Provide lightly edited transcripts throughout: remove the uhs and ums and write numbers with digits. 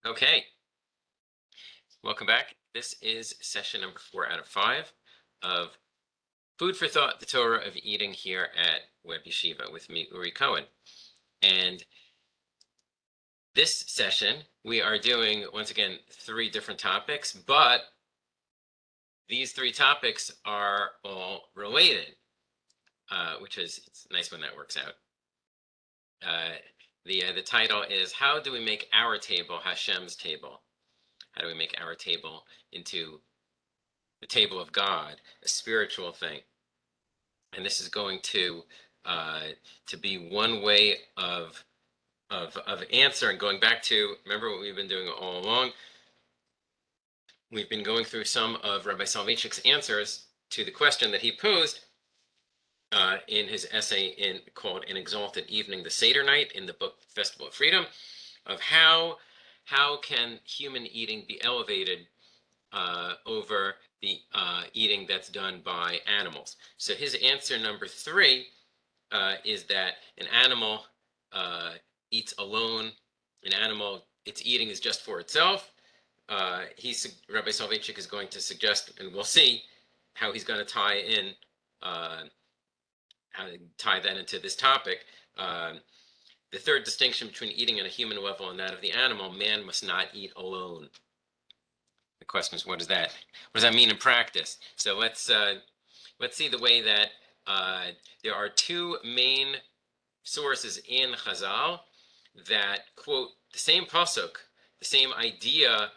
Okay, welcome back. This is session number 4 out of 5 of Food for Thought, the Torah of Eating here at Web Yeshiva with me, Uri Cohen. And this session, we are doing, once again, 3 different topics, but these 3 topics are all related, which is it's nice when that works out. The title is, How do we make our table Hashem's table? How do we make our table into the table of God, a spiritual thing? And this is going to be one way of answering. Going back to, remember what we've been doing all along. We've been going through some of Rabbi Soloveitchik's answers to the question that he posed in his essay called "An Exalted Evening, the Seder Night" in the book Festival of Freedom, of how can human eating be elevated over the eating that's done by animals. So his answer number 3 is that an animal eats alone. An animal, its eating is just for itself. Rabbi Soloveitchik is going to suggest, and we'll see how he's going to tie that into this topic. The third distinction between eating at a human level and that of the animal: man must not eat alone. The question is, what does that mean in practice? So let's see the way that there are 2 main sources in Chazal that quote the same pasuk, the same idea,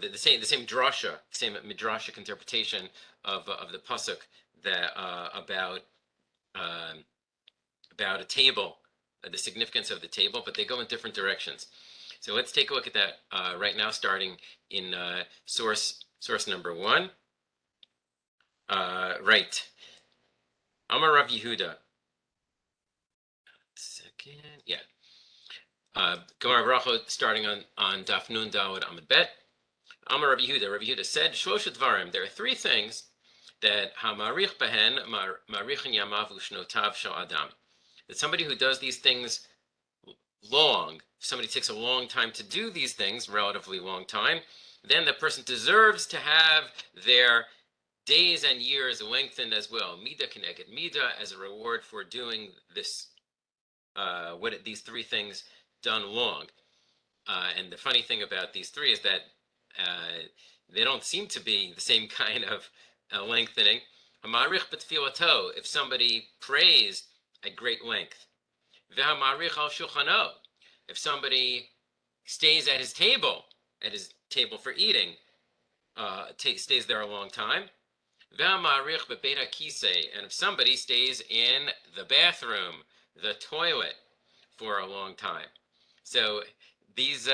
the same drasha, the same midrashic interpretation of the pasuk that about a table, the significance of the table, but they go in different directions. So let's take a look at that right now, starting in source number 1. Right. Amar Rav Yehuda. Second, yeah. Gemara Brachot, starting on Daf Nun Daled Amud Bet. Amar Rav Yehuda. Rav Yehuda said, Shlosh Dvarim. There are 3 things that hamarich behen marichin yamav ushnotav shel adam. That somebody who does these things long, if somebody takes a long time to do these things, relatively long time, then the person deserves to have their days and years lengthened as well. Mida keneged mida, as a reward for doing this, these 3 things done long. And the funny thing about these 3 is that they don't seem to be the same kind of lengthening. Hamarich b'tfilato, if somebody prays at great length. V'hamarich al shulchano, if somebody stays at his table for eating, stays there a long time. V'hamarich b'beit hakisei, and if somebody stays in the bathroom, the toilet, for a long time. So these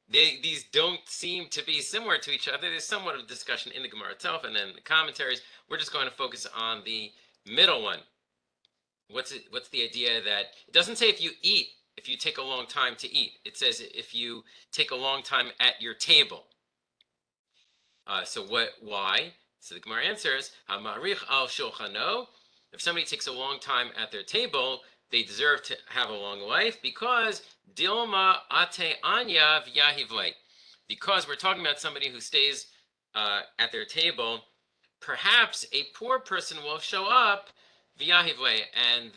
these don't seem to be similar to each other. There's somewhat of a discussion in the Gemara itself and then the commentaries. We're just going to focus on the middle one. What's the idea that it doesn't say if you take a long time to eat. It says if you take a long time at your table. So why? So the Gemara answers, Hamarich al shulchano, if somebody takes a long time at their table, they deserve to have a long life, because Dilma ate anya v'yahivle. Because we're talking about somebody who stays at their table, perhaps a poor person will show up v'yahivle, and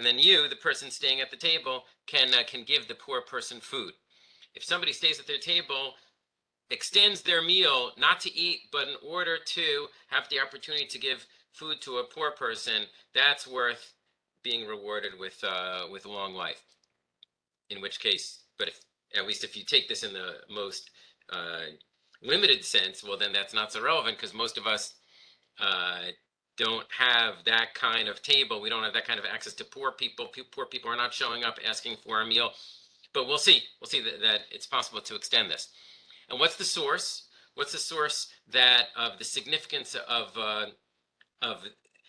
then you, the person staying at the table, can give the poor person food. If somebody stays at their table, extends their meal, not to eat, but in order to have the opportunity to give food to a poor person, that's worth being rewarded with long life. In which case, but at least if you take this in the most limited sense, well, then that's not so relevant, because most of us don't have that kind of table. We don't have that kind of access to poor people. Poor people are not showing up asking for a meal. But we'll see that it's possible to extend this. And what's the source? What's the source that of the significance of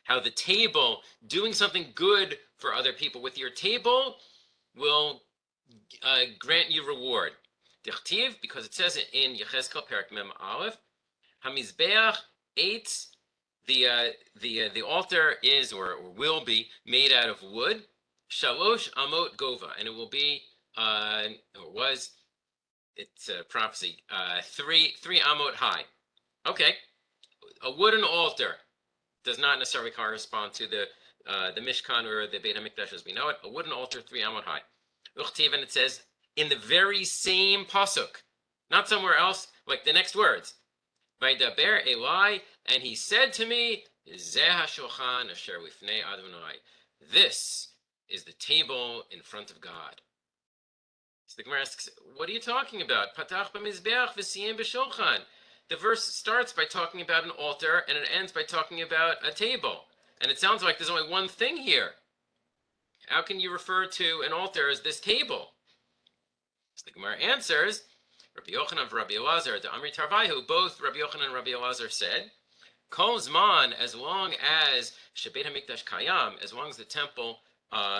how the table, doing something good for other people with your table, will grant you reward? Dichtiv, because it says in Yechezkel Perek Mem Aleph, HaMizbe'ach eitz, the altar is or will be made out of wood, shalosh amot gova, and it will be or was, it's a prophecy, three amot high. Okay, a wooden altar does not necessarily correspond to the Mishkan or the Beit HaMikdash as we know it. A wooden altar, 3 amot high. Uchtiv, and it says in the very same pasuk, not somewhere else, like the next words. Vaydaber Elai, and he said to me, Zeh HaShulchan asher lifnei Adonai. This is the table in front of God. So the Gemara asks, what are you talking about? Patach b'mizbeach v'siyim b'shulchan. The verse starts by talking about an altar, and it ends by talking about a table. And it sounds like there's only one thing here. How can you refer to an altar as this table? So the Gemara answers, Rabbi Yochanan and Rabbi Elazar, the Amri Tarvaihu, both Rabbi Yochanan and Rabbi Elazar said, Kol Zman, as long as Shebeit HaMikdash Kayam, as long as the temple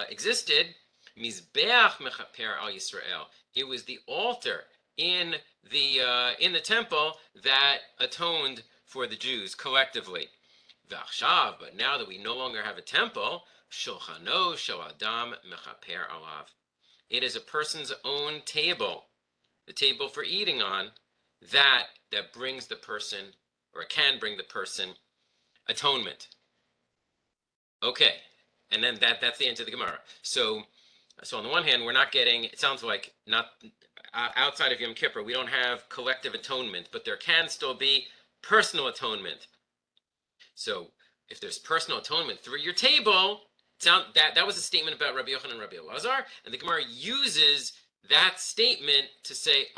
existed, Mizbeach Mechaper Al Yisrael. It was the altar in the temple that atoned for the Jews collectively. V'achshav, but now that we no longer have a temple, Shulchano Shel Adam Mechaper Alav. It is a person's own table, the table for eating on, that brings the person, or can bring the person, atonement. Okay, and then that's the end of the Gemara. So on the one hand, we're not getting, it sounds like not outside of Yom Kippur, we don't have collective atonement, but there can still be personal atonement. So if there's personal atonement through your table, that was a statement about Rabbi Yochanan and Rabbi Elazar, and the Gemara uses that statement to say,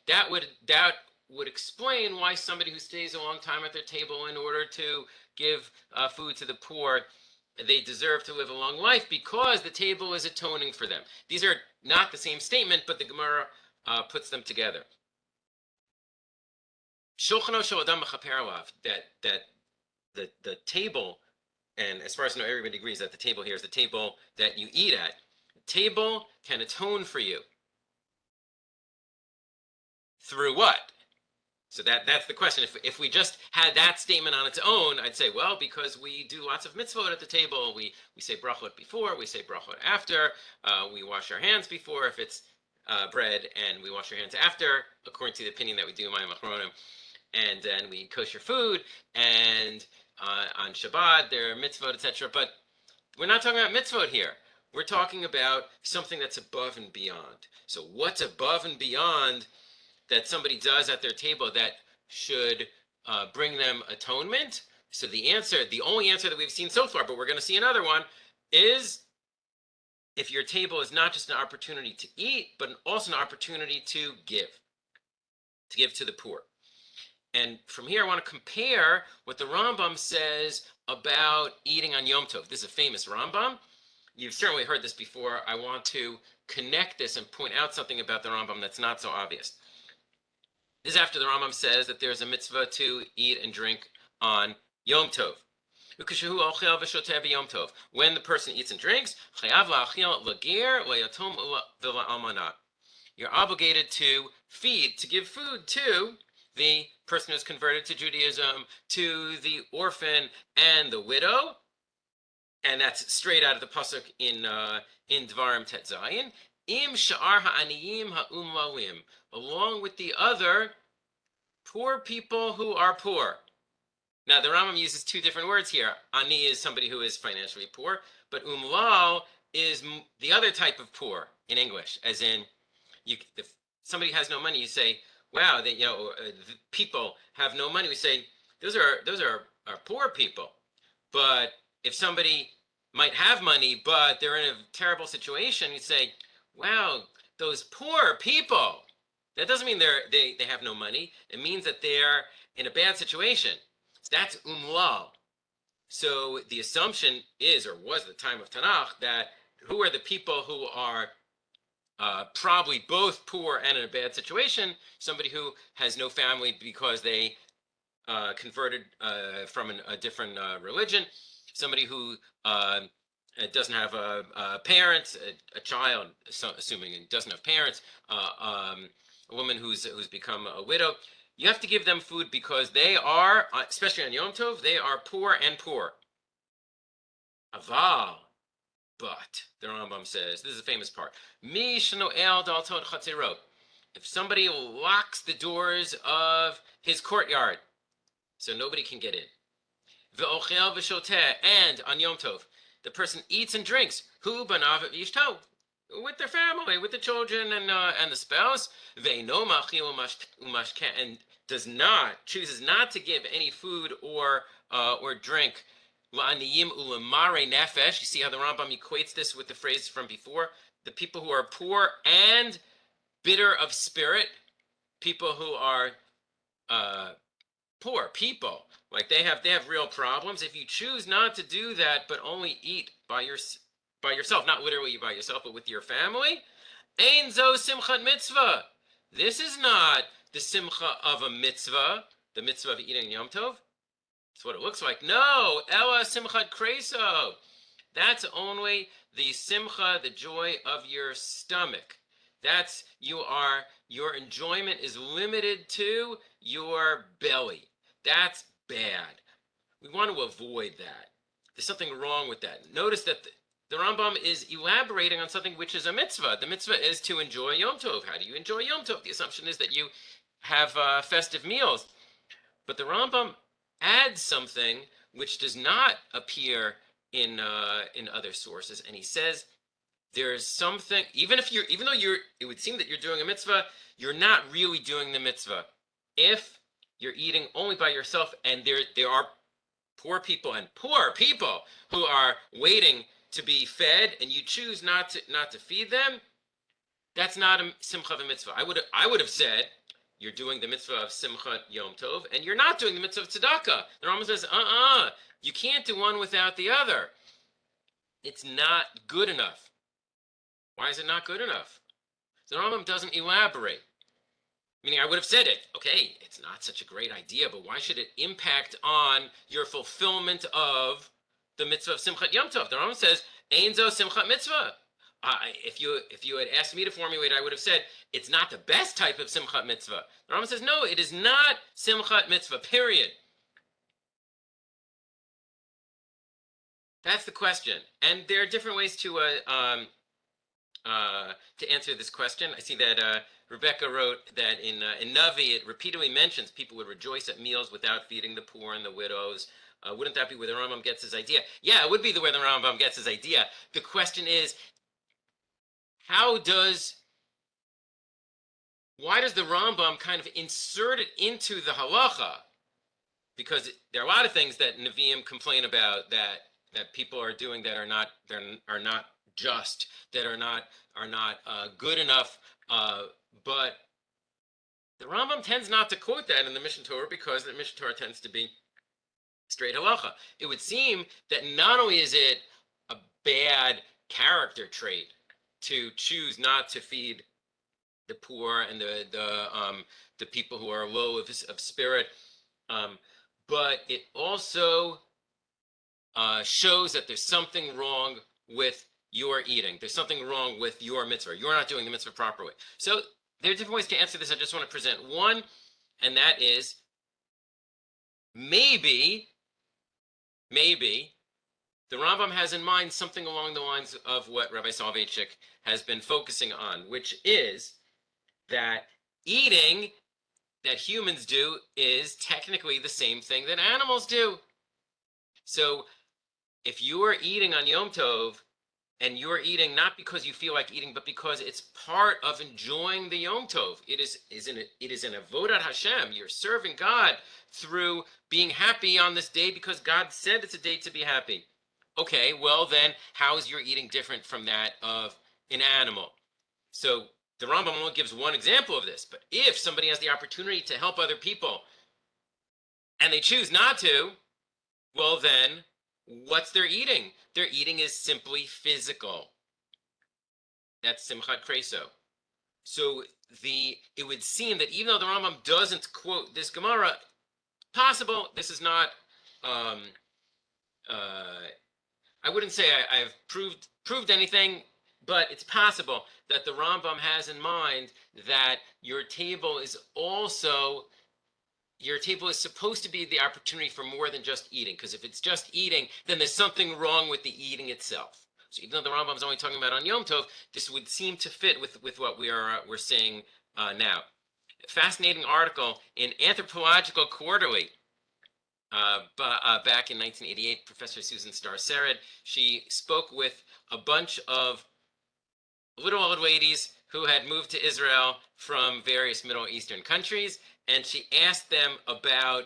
that would explain why somebody who stays a long time at their table in order to give food to the poor, they deserve to live a long life because the table is atoning for them. These are not the same statement, but the Gemara puts them together. Shulchano shel adam mechaper alav, that the table, and as far as I know, everybody agrees that the table here is the table that you eat at. The table can atone for you. Through what? So that's the question. If we just had that statement on its own, I'd say, well, because we do lots of mitzvot at the table, we say brachot before, we say brachot after, we wash our hands before if it's bread, and we wash our hands after, according to the opinion that we do in Mayim Achronim, and then we eat kosher food, and on Shabbat there are mitzvot, etc. But we're not talking about mitzvot here. We're talking about something that's above and beyond. So what's above and beyond that somebody does at their table that should bring them atonement? So the only answer that we've seen so far, but we're going to see another one, is if your table is not just an opportunity to eat, but also an opportunity to give to the poor. And from here, I want to compare what the Rambam says about eating on Yom Tov. This is a famous Rambam. You've certainly heard this before. I want to connect this and point out something about the Rambam that's not so obvious. This is after the Rambam says that there's a mitzvah to eat and drink on Yom Tov. When the person eats and drinks, you're obligated to feed, to give food to the person who's converted to Judaism, to the orphan and the widow, and that's straight out of the pasuk in Dvarim Tet Zayin. Im sha'ar ha'aniyim ha'umlalim, along with the other poor people who are poor. Now the Rambam uses two different words here. Ani is somebody who is financially poor, but umlal is the other type of poor in English, as in, if somebody has no money, you say, wow, people have no money. We say those are poor people. But if somebody might have money, but they're in a terrible situation, you say, wow, those poor people. That doesn't mean they have no money. It means that they're in a bad situation. So that's umlal. So the assumption is, or was at the time of Tanakh, that who are the people who are probably both poor and in a bad situation? Somebody who has no family because they converted from a different religion. Somebody who doesn't have parents, a child, assuming it doesn't have parents, a woman who's become a widow. You have to give them food because they are, especially on Yom Tov, they are poor and poor. Aval, But the Rambam says, this is a famous part, Mi shenoel daltot chatzirot. If somebody locks the doors of his courtyard so nobody can get in, ve'ochel v'shoteh, and on Yom Tov, the person eats and drinks, hu banav v'yishto, with their family, with the children and the spouse, ve'no machil umashke, and chooses not to give any food or drink, la'aniyim ulamare nefesh. You see how the Rambam equates this with the phrase from before, the people who are poor and bitter of spirit, people who are poor people, like they have real problems. If you choose not to do that, but only eat by yourself, not literally by yourself, but with your family, ein zo simchat mitzvah. This is not the simcha of a mitzvah, the mitzvah of eating Yom Tov. That's what it looks like. No, ella simchat kreso. That's only the simcha, the joy of your stomach. That's your enjoyment is limited to your belly. That's bad. We want to avoid that. There's something wrong with that. Notice that the Rambam is elaborating on something which is a mitzvah. The mitzvah is to enjoy Yom Tov. How do you enjoy Yom Tov? The assumption is that you have festive meals. But the Rambam adds something which does not appear in other sources, and he says there's something, even though it would seem that you're doing a mitzvah, you're not really doing the mitzvah if you're eating only by yourself, and there are poor people who are waiting to be fed, and you choose not to feed them. That's not a simcha of a mitzvah. I would have said you're doing the mitzvah of simcha Yom Tov, and you're not doing the mitzvah of tzedakah. The Rambam says, you can't do one without the other. It's not good enough. Why is it not good enough? The Rambam doesn't elaborate. Meaning, I would have said it. Okay, it's not such a great idea, but why should it impact on your fulfillment of the mitzvah of simchat Yom Tov? The Rambam says, ein zo simchat mitzvah. If you had asked me to formulate, I would have said, it's not the best type of simchat mitzvah. The Rambam says, no, it is not simchat mitzvah, period. That's the question. And there are different ways to answer this question. I see that Rebecca wrote that in Navi, it repeatedly mentions people would rejoice at meals without feeding the poor and the widows. Wouldn't that be where the Rambam gets his idea? Yeah, it would be where the Rambam gets his idea. The question is, why does the Rambam kind of insert it into the halacha? Because there are a lot of things that Nevi'im complain about that people are doing that are not just, that are not good enough. But the Rambam tends not to quote that in the Mishnah Torah because the Mishnah Torah tends to be straight halacha. It would seem that not only is it a bad character trait to choose not to feed the poor and the people who are low of spirit, but it also shows that there's something wrong with your eating. There's something wrong with your mitzvah. You're not doing the mitzvah properly. So there are different ways to answer this. I just want to present one, and that is maybe the Rambam has in mind something along the lines of what Rabbi Soloveitchik has been focusing on, which is that eating that humans do is technically the same thing that animals do. So if you are eating on Yom Tov, and you're eating not because you feel like eating, but because it's part of enjoying the Yom Tov. It is an avodat Hashem. You're serving God through being happy on this day because God said it's a day to be happy. Okay, well then, how is your eating different from that of an animal? So the Rambam only gives one example of this, but if somebody has the opportunity to help other people and they choose not to, well then, what's their eating? Their eating is simply physical. That's simchat kreso. So it would seem that even though the Rambam doesn't quote this Gemara, possible, this is not, I wouldn't say I've proved anything, but it's possible that the Rambam has in mind that your table is supposed to be the opportunity for more than just eating, because if it's just eating, then there's something wrong with the eating itself. So even though the Rambam is only talking about on Yom Tov, this would seem to fit with what we're saying now. Fascinating article in Anthropological Quarterly. Back in 1988, Professor Susan Starr-Sered, she spoke with a bunch of little old ladies who had moved to Israel from various Middle Eastern countries, and she asked them about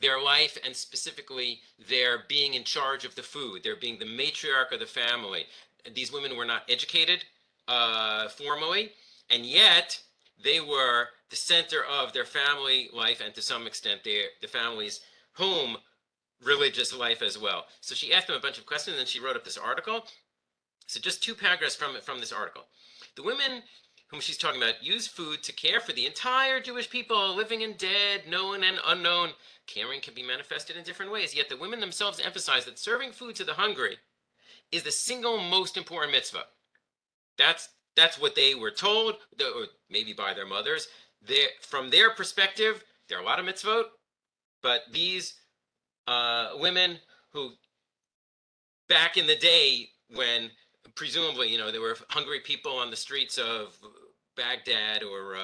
their life and specifically their being in charge of the food, their being the matriarch of the family. These women were not educated formally, and yet they were the center of their family life and to some extent the family's home religious life as well. So she asked them a bunch of questions and she wrote up this article. So just 2 paragraphs from this article. The women whom she's talking about use food to care for the entire Jewish people, living and dead, known and unknown. Caring can be manifested in different ways, yet the women themselves emphasize that serving food to the hungry is the single most important mitzvah. That's what they were told, or maybe by their mothers. From their perspective, there are a lot of mitzvot, but these women who, back in the day when presumably, there were hungry people on the streets of Baghdad or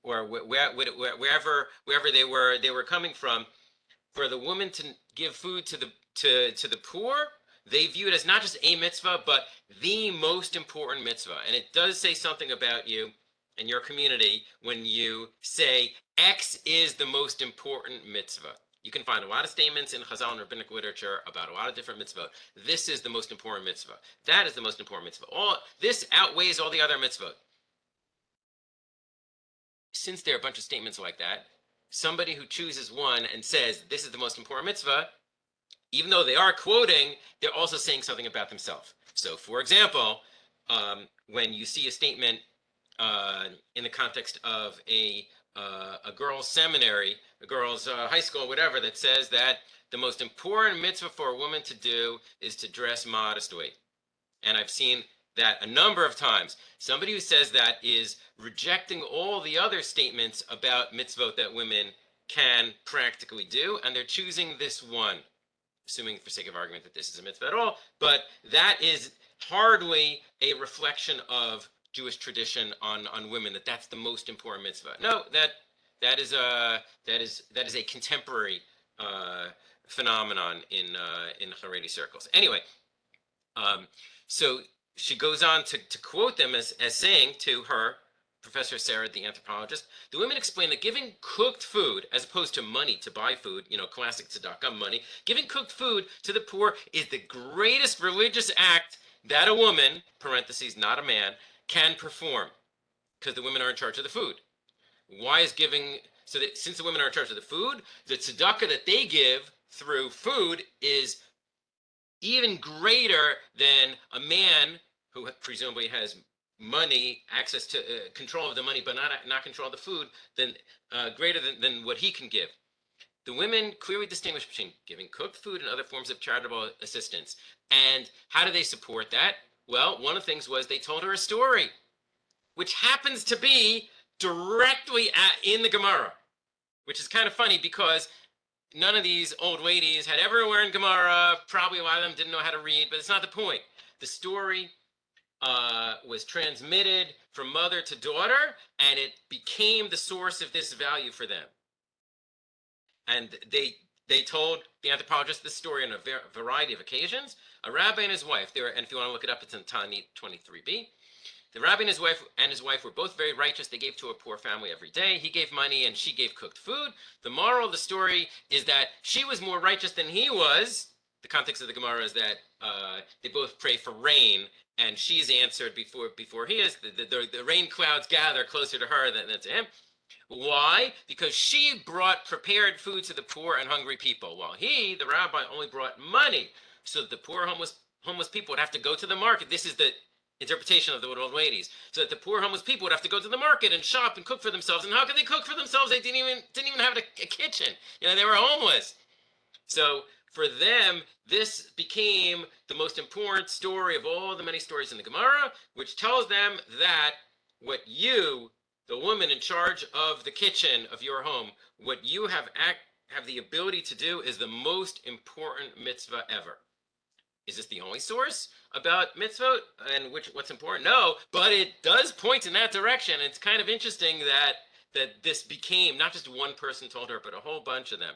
wherever they were coming from, for the woman to give food to the poor, they view it as not just a mitzvah, but the most important mitzvah. And it does say something about you and your community when you say X is the most important mitzvah. You can find a lot of statements in Chazal and rabbinic literature about a lot of different mitzvot. This is the most important mitzvah. That is the most important mitzvah. This outweighs all the other mitzvot. Since there are a bunch of statements like that, somebody who chooses one and says this is the most important mitzvah, even though they are quoting, they're also saying something about themselves. So, for example, when you see a statement in the context of a girls' seminary, a girls' high school, whatever, that says that the most important mitzvah for a woman to do is to dress modestly. And I've seen that a number of times. Somebody who says that is rejecting all the other statements about mitzvot that women can practically do, and they're choosing this one, assuming for sake of argument that this is a mitzvah at all, but that is hardly a reflection of Jewish tradition on women, that's the most important mitzvah. No, that is a contemporary phenomenon in Haredi circles. Anyway, so she goes on to quote them as saying to her, Professor Sarah, the anthropologist, the women explain that giving cooked food, as opposed to money to buy food, classic tzedakah money, giving cooked food to the poor is the greatest religious act that a woman, parentheses, not a man, can perform, because the women are in charge of the food. Why is giving, so that since the women are in charge of the food, the tzedakah that they give through food is even greater than a man who presumably has money, access to control of the money, but not control of the food, then greater than what he can give. The women clearly distinguish between giving cooked food and other forms of charitable assistance. And how do they support that? Well, one of the things was they told her a story, which happens to be directly in the Gemara, which is kind of funny because none of these old ladies had ever learned Gemara. Probably a lot of them didn't know how to read, but it's not the point. The story was transmitted from mother to daughter, and it became the source of this value for them. And they told the anthropologist this story on a variety of occasions. A rabbi and his wife, and if you want to look it up, it's in Tanit 23b. The rabbi and his wife were both very righteous. They gave to a poor family every day. He gave money and she gave cooked food. The moral of the story is that she was more righteous than he was. The context of the Gemara is that they both pray for rain, and she's answered before he is. The rain clouds gather closer to her than to him. Why? Because she brought prepared food to the poor and hungry people, while he, the rabbi, only brought money, so that the poor homeless people would have to go to the market. This is the interpretation of the old ladies. So that the poor homeless people would have to go to the market and shop and cook for themselves. And how could they cook for themselves? They didn't even have a kitchen. They were homeless. So for them, this became the most important story of all the many stories in the Gemara, which tells them that what you, the woman in charge of the kitchen of your home, what you have the ability to do is the most important mitzvah ever. Is this the only source about mitzvot and what's important? No, but it does point in that direction. It's kind of interesting that this became not just one person told her, but a whole bunch of them.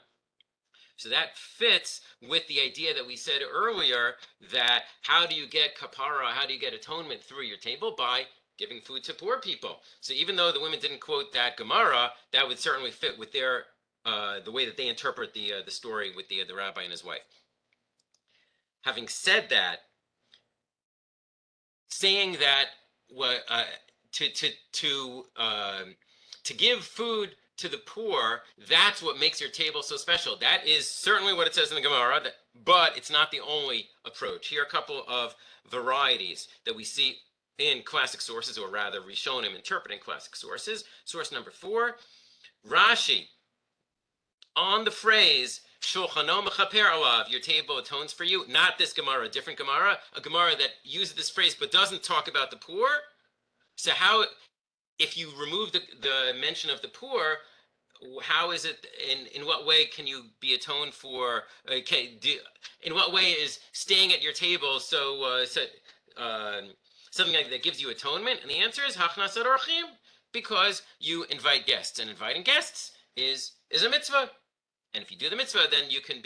So that fits with the idea that we said earlier, that how do you get kapara, how do you get atonement through your table? By giving food to poor people. So even though the women didn't quote that Gemara, that would certainly fit with their the way that they interpret the story with the rabbi and his wife. Having said that, saying that to give food to the poor, that's what makes your table so special. That is certainly what it says in the Gemara, but it's not the only approach. Here are a couple of varieties that we see in classic sources, or rather Rishonim interpreting classic sources. Source number 4, Rashi, on the phrase Shulchano mechaper alav, your table atones for you. Not this Gemara, a different Gemara, a Gemara that uses this phrase but doesn't talk about the poor. So how, if you remove the mention of the poor, how is it, in what way can you be atoned for? In what way is staying at your table something like that gives you atonement? And the answer is hachnasat orchim, because you invite guests, and inviting guests is a mitzvah. And if you do the mitzvah, then you can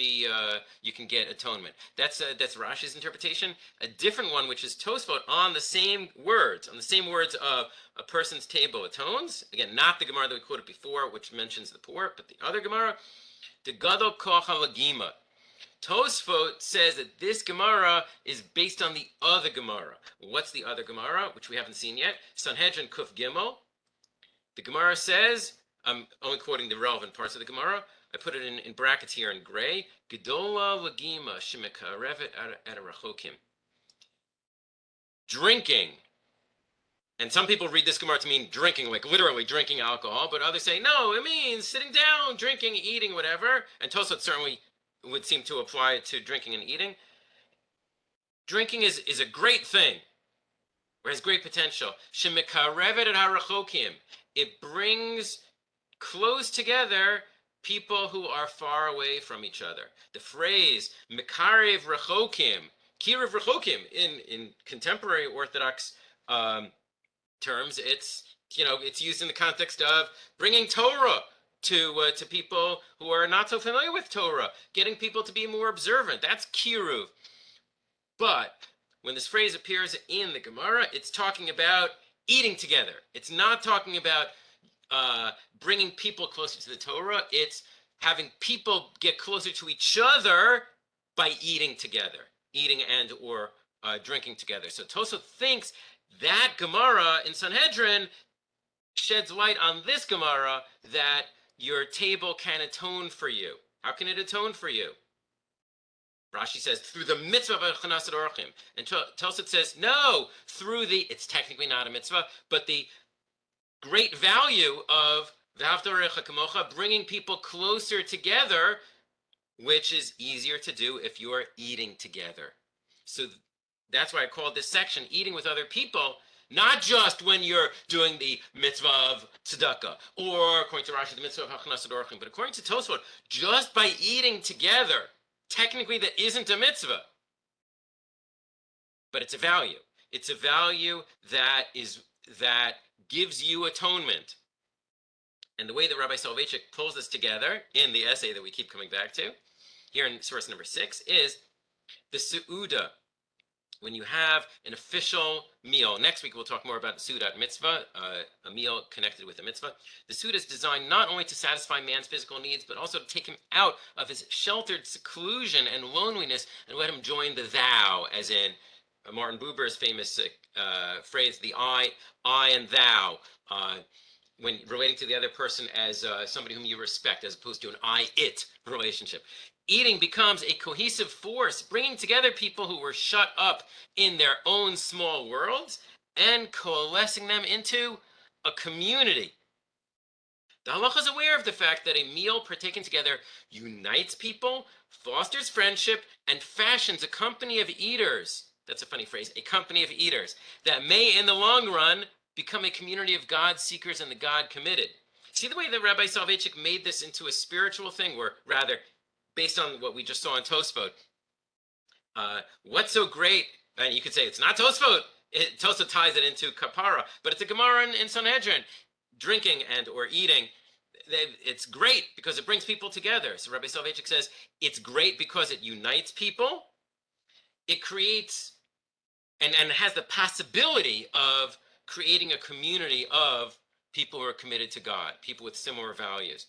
get atonement. That's Rashi's interpretation. A different one, which is Tosfot, on the same words of a person's table atones. Again, not the Gemara that we quoted before, which mentions the poor, but the other Gemara, the Gadol Koch HaLagima. Tosfot says that this Gemara is based on the other Gemara. What's the other Gemara, which we haven't seen yet? Sanhedrin Kuf Gimel. The Gemara says, I'm only quoting the relevant parts of the Gemara, I put it in brackets here in gray. Gedola lagima shemekarevet et rachokim. Drinking. And some people read this Gemara to mean drinking, like literally drinking alcohol, but others say, no, it means sitting down, drinking, eating, whatever. And Tosfot certainly would seem to apply it to drinking and eating. Drinking is a great thing, or has great potential. Shemekarevet et rachokim. It brings close together people who are far away from each other. The phrase "mekarev rechokim," kirev rechokim, in contemporary Orthodox terms, it's used in the context of bringing Torah to people who are not so familiar with Torah, getting people to be more observant. That's kiruv. But when this phrase appears in the Gemara, it's talking about eating together. It's not talking about bringing people closer to the Torah. It's having people get closer to each other by eating together, eating and or drinking together. So Tosfot thinks that Gemara in Sanhedrin sheds light on this Gemara, that your table can atone for you. How can it atone for you? Rashi says, through the mitzvah of hachnasat orchim. And Tosfot says, no, through it's technically not a mitzvah, but the great value of v'ahavta l'orecha kamocha, bringing people closer together, which is easier to do if you are eating together. So that's why I called this section eating with other people, not just when you're doing the mitzvah of tzedakah, or according to Rashi, the mitzvah of hachnasat orchim, but according to Tosfot, just by eating together, technically that isn't a mitzvah, but it's a value. It's a value that gives you atonement. And the way that Rabbi Soloveitchik pulls this together in the essay that we keep coming back to, here in source number 6, is the Seuda. When you have an official meal, next week we'll talk more about the Seudat mitzvah, a meal connected with a mitzvah. The Seuda is designed not only to satisfy man's physical needs, but also to take him out of his sheltered seclusion and loneliness and let him join the thou, as in Martin Buber's famous phrase, the I and thou, when relating to the other person as somebody whom you respect, as opposed to an I-it relationship. Eating becomes a cohesive force, bringing together people who were shut up in their own small worlds and coalescing them into a community. The halacha is aware of the fact that a meal partaken together unites people, fosters friendship, and fashions a company of eaters. That's a funny phrase, a company of eaters, that may in the long run become a community of God seekers and the God committed. See the way that Rabbi Soloveitchik made this into a spiritual thing, or rather, based on what we just saw in Tosfot, What's so great? And you could say it's not Tosfot. Tosfot ties it into kapara, but it's a Gemara in Sanhedrin. Drinking and or eating, it's great because it brings people together. So Rabbi Soloveitchik says it's great because it unites people. It creates and has the possibility of creating a community of people who are committed to God, people with similar values.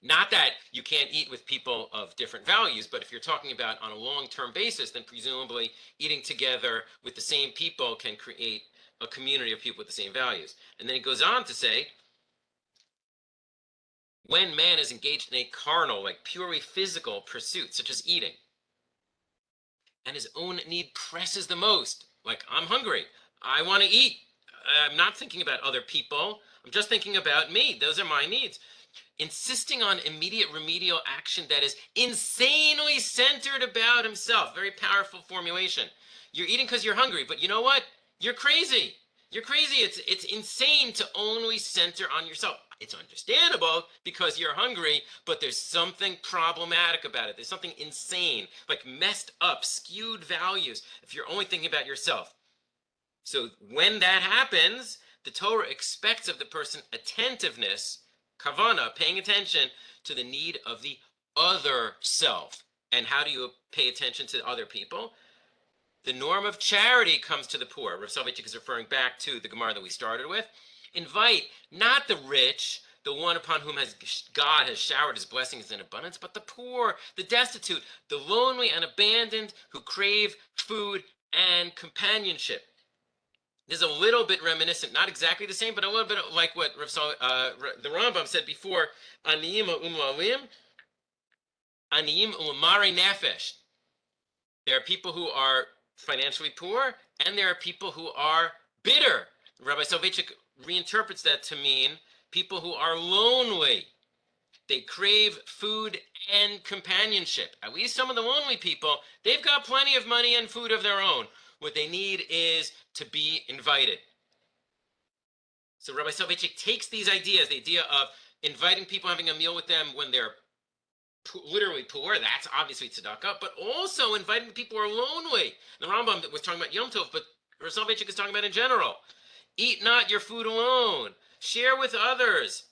Not that you can't eat with people of different values, but if you're talking about on a long-term basis, then presumably eating together with the same people can create a community of people with the same values. And then it goes on to say, when man is engaged in a carnal, like purely physical pursuit, such as eating, and his own need presses the most, like I'm hungry, I want to eat, I'm not thinking about other people, I'm just thinking about me, those are my needs. Insisting on immediate remedial action that is insanely centered about himself. Very powerful formulation. You're eating because you're hungry, but you know what? You're crazy. You're crazy. It's insane to only center on yourself. It's understandable because you're hungry, but there's something problematic about it. There's something insane, like messed up, skewed values if you're only thinking about yourself. So when that happens, the Torah expects of the person attentiveness, kavana, paying attention to the need of the other self. And how do you pay attention to other people? The norm of charity comes to the poor. Rav Soloveitchik is referring back to the Gemara that we started with. Invite not the rich, the one upon whom God has showered his blessings in abundance, but the poor, the destitute, the lonely and abandoned who crave food and companionship. This is a little bit reminiscent, not exactly the same, but a little bit like what the Rambam said before, Aniyim u'mlalim, Aniyim u'mare nefesh. There are people who are financially poor, and there are people who are bitter. Rabbi Soloveitchik reinterprets that to mean people who are lonely. They crave food and companionship. At least some of the lonely people, they've got plenty of money and food of their own. What they need is to be invited. So Rabbi Soloveitchik takes these ideas, the idea of inviting people, having a meal with them when they're literally poor, that's obviously tzedakah, but also inviting people who are lonely. The Rambam was talking about Yom Tov, but Rabbi Soloveitchik is talking about in general. Eat not your food alone. Share with others.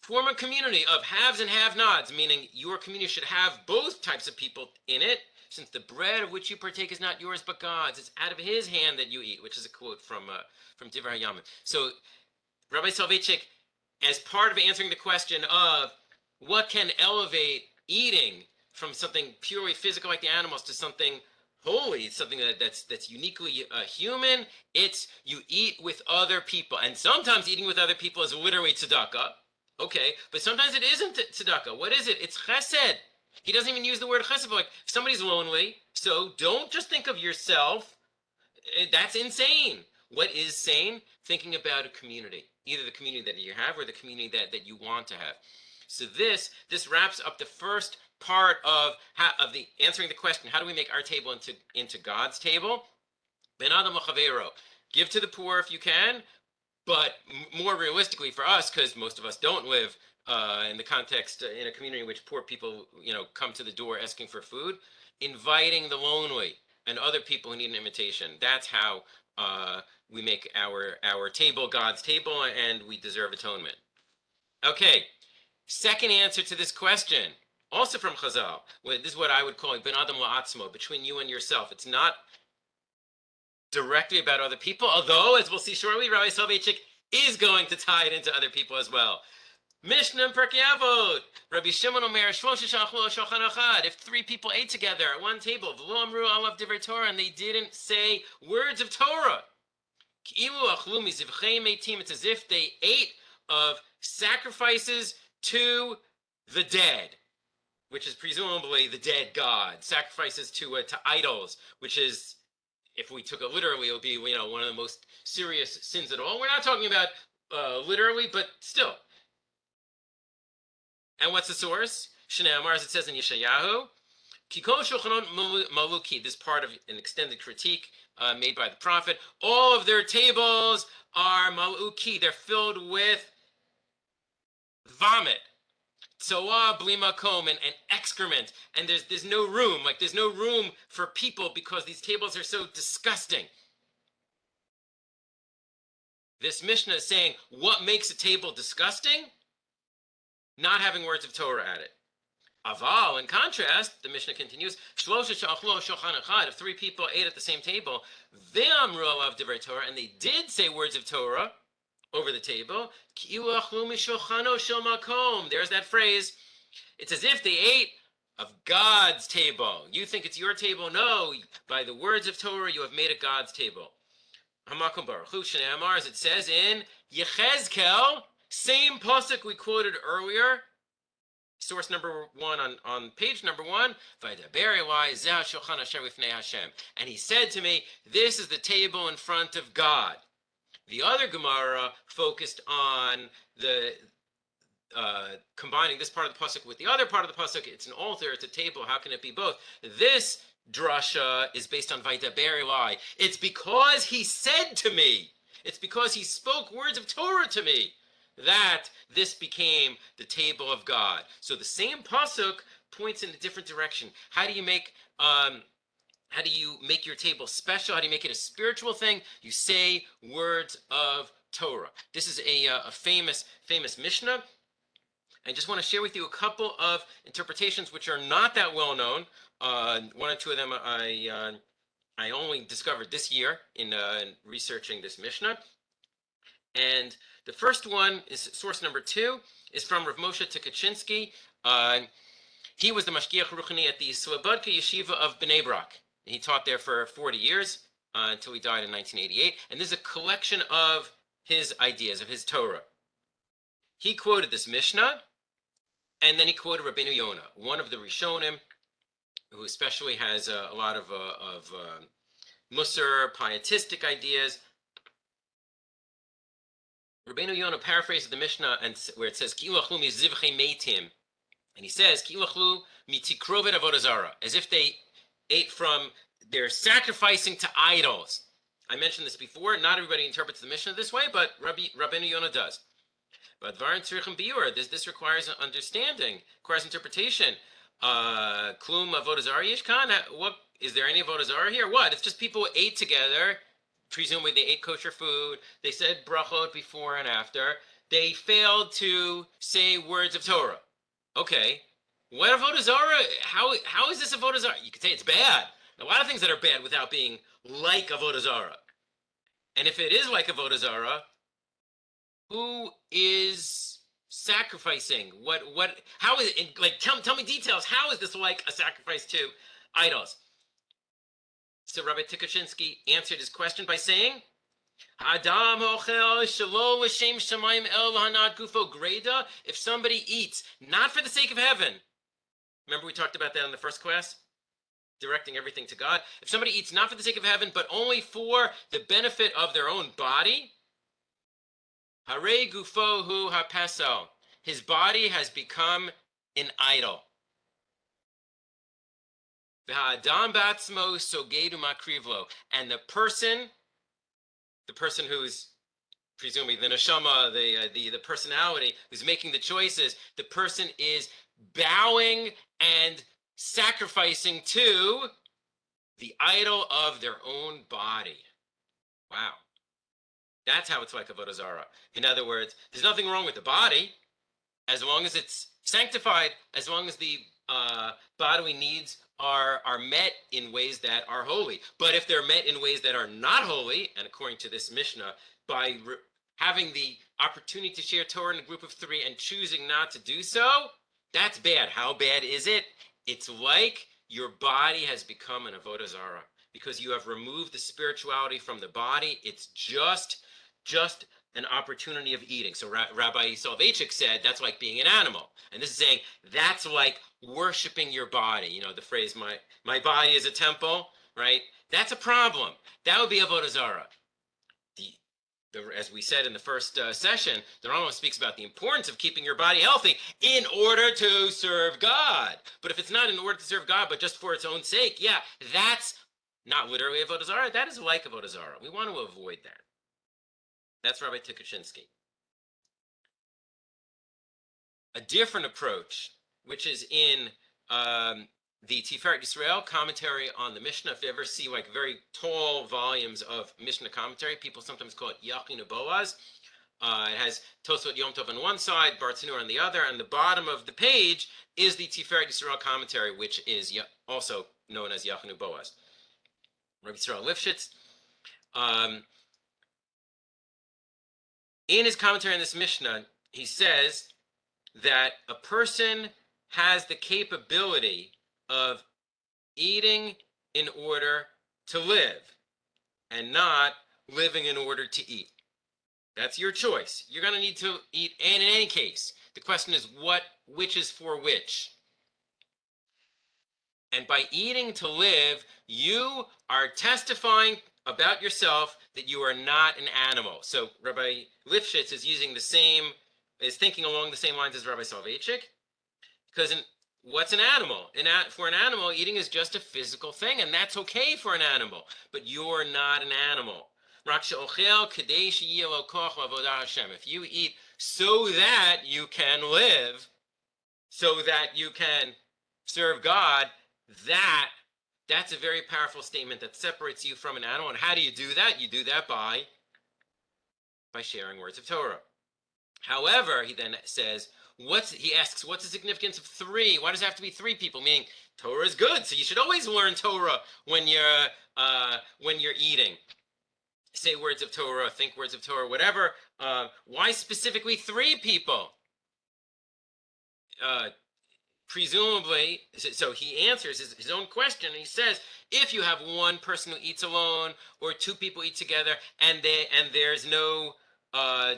Form a community of haves and have-nots, meaning your community should have both types of people in it, since the bread of which you partake is not yours but God's. It's out of his hand that you eat, which is a quote from Divrei Hayamim. So Rabbi Soloveitchik, as part of answering the question of what can elevate eating from something purely physical like the animals to something holy, something that's uniquely human, it's you eat with other people. And sometimes eating with other people is literally tzedakah. Okay, but sometimes it isn't tzedakah. What is it? It's chesed. He doesn't even use the word chesed, but like if somebody's lonely, so don't just think of yourself. That's insane. What is sane? Thinking about a community, either the community that you have or the community that you want to have. So this wraps up the first part of the answering the question: how do we make our table into God's table? Ben Adam LaChaveiro. Give to the poor if you can, but more realistically for us, because most of us don't live in the context in a community in which poor people, come to the door asking for food, inviting the lonely and other people who need an invitation. That's how we make our table God's table, and we deserve atonement. Okay, second answer to this question, also from Chazal. This is what I would call Ben Adam LaAtzmo, between you and yourself. It's not directly about other people, although, as we'll see shortly, Rabbi Soloveitchik is going to tie it into other people as well. Mishnah Perkei Avot. Rabbi Shimon Omer, if three people ate together at one table, v'lo amru alav divrei Torah, and they didn't say words of Torah, it's as if they ate of sacrifices to the dead, which is presumably the dead god. Sacrifices to idols, which is, if we took it literally, it would be one of the most serious sins at all. We're not talking about literally, but still. And what's the source? Shnei Amar, as it says in Yeshayahu, Kikol Shulchan Maluki, this part of an extended critique made by the prophet. All of their tables are maluki. They're filled with vomit. tsoah bli makom, and excrement, and there's no room, like there's no room for people because these tables are so disgusting. This Mishnah is saying, what makes a table disgusting? Not having words of Torah at it. Aval, in contrast, the Mishnah continues, if 3 people ate at the same table, ve'amru alav divrei Torah, and they did say words of Torah over the table, there's that phrase. It's as if they ate of God's table. You think it's your table? No, by the words of Torah, you have made a God's table. Hamakom baruch hu shne'amar, as it says in Yechezkel, same pasuk we quoted earlier, source number 1 on page number 1. And he said to me, this is the table in front of God. The other Gemara focused on the combining this part of the pasuk with the other part of the pasuk. It's an altar, it's a table. How can it be both? This drasha is based on Vaydaber Elai. It's because he said to me, it's because he spoke words of Torah to me, that this became the table of God. So the same pasuk points in a different direction. How do you make your table special? How do you make it a spiritual thing? You say words of Torah. This is a famous Mishnah. I just want to share with you a couple of interpretations which are not that well known. 1 or 2 of them I only discovered this year in researching this Mishnah. And the first one is source number 2 is from Rav Moshe Tukachinsky. He was the Mashgiach Ruchani at the WebYeshiva of Bnei Brak. He taught there for 40 years until he died in 1988. And this is a collection of his ideas, of his Torah. He quoted this Mishnah, and then he quoted Rabbeinu Yonah, one of the Rishonim, who especially has a lot of Musar, pietistic ideas. Rabbeinu Yonah paraphrases the Mishnah where it says, Ki lachlu mizivchei meitim. And he says, Ki lachlu mitikrovet avodah zarah, as if they ate from their sacrificing to idols. I mentioned this before. Not everybody interprets the Mishnah this way, but Rabbeinu Yonah does. But Varan Tzrichim Biur, this requires understanding, requires interpretation. Klum avodah zarah yishkan. What is there any avodah zarah here? What? It's just people ate together. Presumably they ate kosher food. They said brachot before and after. They failed to say words of Torah. Okay. What avodah zarah? How is this avodah zarah? You could say it's bad. A lot of things that are bad without being like avodah zarah. And if it is like avodah zarah, who is sacrificing? How is it? Like, tell me details. How is this like a sacrifice to idols? So Rabbi Tukachinsky answered his question by saying, Adam ochel shelo l'shem shamayim el hanat gufo greda. If somebody eats not for the sake of heaven, remember we talked about that in the first class, directing everything to God. If somebody eats not for the sake of heaven, but only for the benefit of their own body, hare gufo hu hapesel, his body has become an idol. V'ha'adam ba'atzmo sogedu makrivlo, and the person who's presumably the neshama, the personality who's making the choices, the person is bowing and sacrificing to the idol of their own body. Wow. That's how it's like avodah zarah. In other words, there's nothing wrong with the body as long as it's sanctified, as long as the bodily needs are met in ways that are holy. But if they're met in ways that are not holy, and according to this Mishnah, by having the opportunity to share Torah in a group of 3 and choosing not to do so, that's bad. How bad is it? It's like your body has become an avodah zarah because you have removed the spirituality from the body. It's just an opportunity of eating. So Rabbi Soloveitchik said that's like being an animal. And this is saying that's like worshiping your body. You know, the phrase, my body is a temple, right? That's a problem. That would be avodah zarah. As we said in the first session, the Rambam speaks about the importance of keeping your body healthy in order to serve God. But if it's not in order to serve God, but just for its own sake, yeah, that's not literally avodah zarah. That is like avodah zarah. We want to avoid that. That's Rabbi Tukachinsky. a different approach, which is in the Tiferet Yisrael commentary on the Mishnah. If you ever see like very tall volumes of Mishnah commentary, people sometimes call it Yachinu Boaz. It has Tosfot Yom Tov on one side, Bartanur on the other, and the bottom of the page is the Tiferet Yisrael commentary, which is also known as Yachinu Boaz. Rabbi Yisrael Lifshitz, in his commentary on this Mishnah, he says that a person has the capability of eating in order to live and not living in order to eat. That's your choice. You're going to need to eat, and in any case, the question is which is for which. And by eating to live, you are testifying about yourself that you are not an animal. So Rabbi Lifshitz is thinking along the same lines as Rabbi Soloveitchik, because what's an animal? For an animal, eating is just a physical thing, and that's okay for an animal, but you're not an animal. If you eat so that you can live, so that you can serve God, that's a very powerful statement that separates you from an animal. And how do you do that? You do that by sharing words of Torah. However, he then says, he asks, what's the significance of three? Why does it have to be three people? Meaning, Torah is good, so you should always learn Torah when you're eating. Say words of Torah, think words of Torah, whatever. Why specifically three people? Presumably, so he answers his own question, and he says, if you have one person who eats alone, or two people eat together, and there's no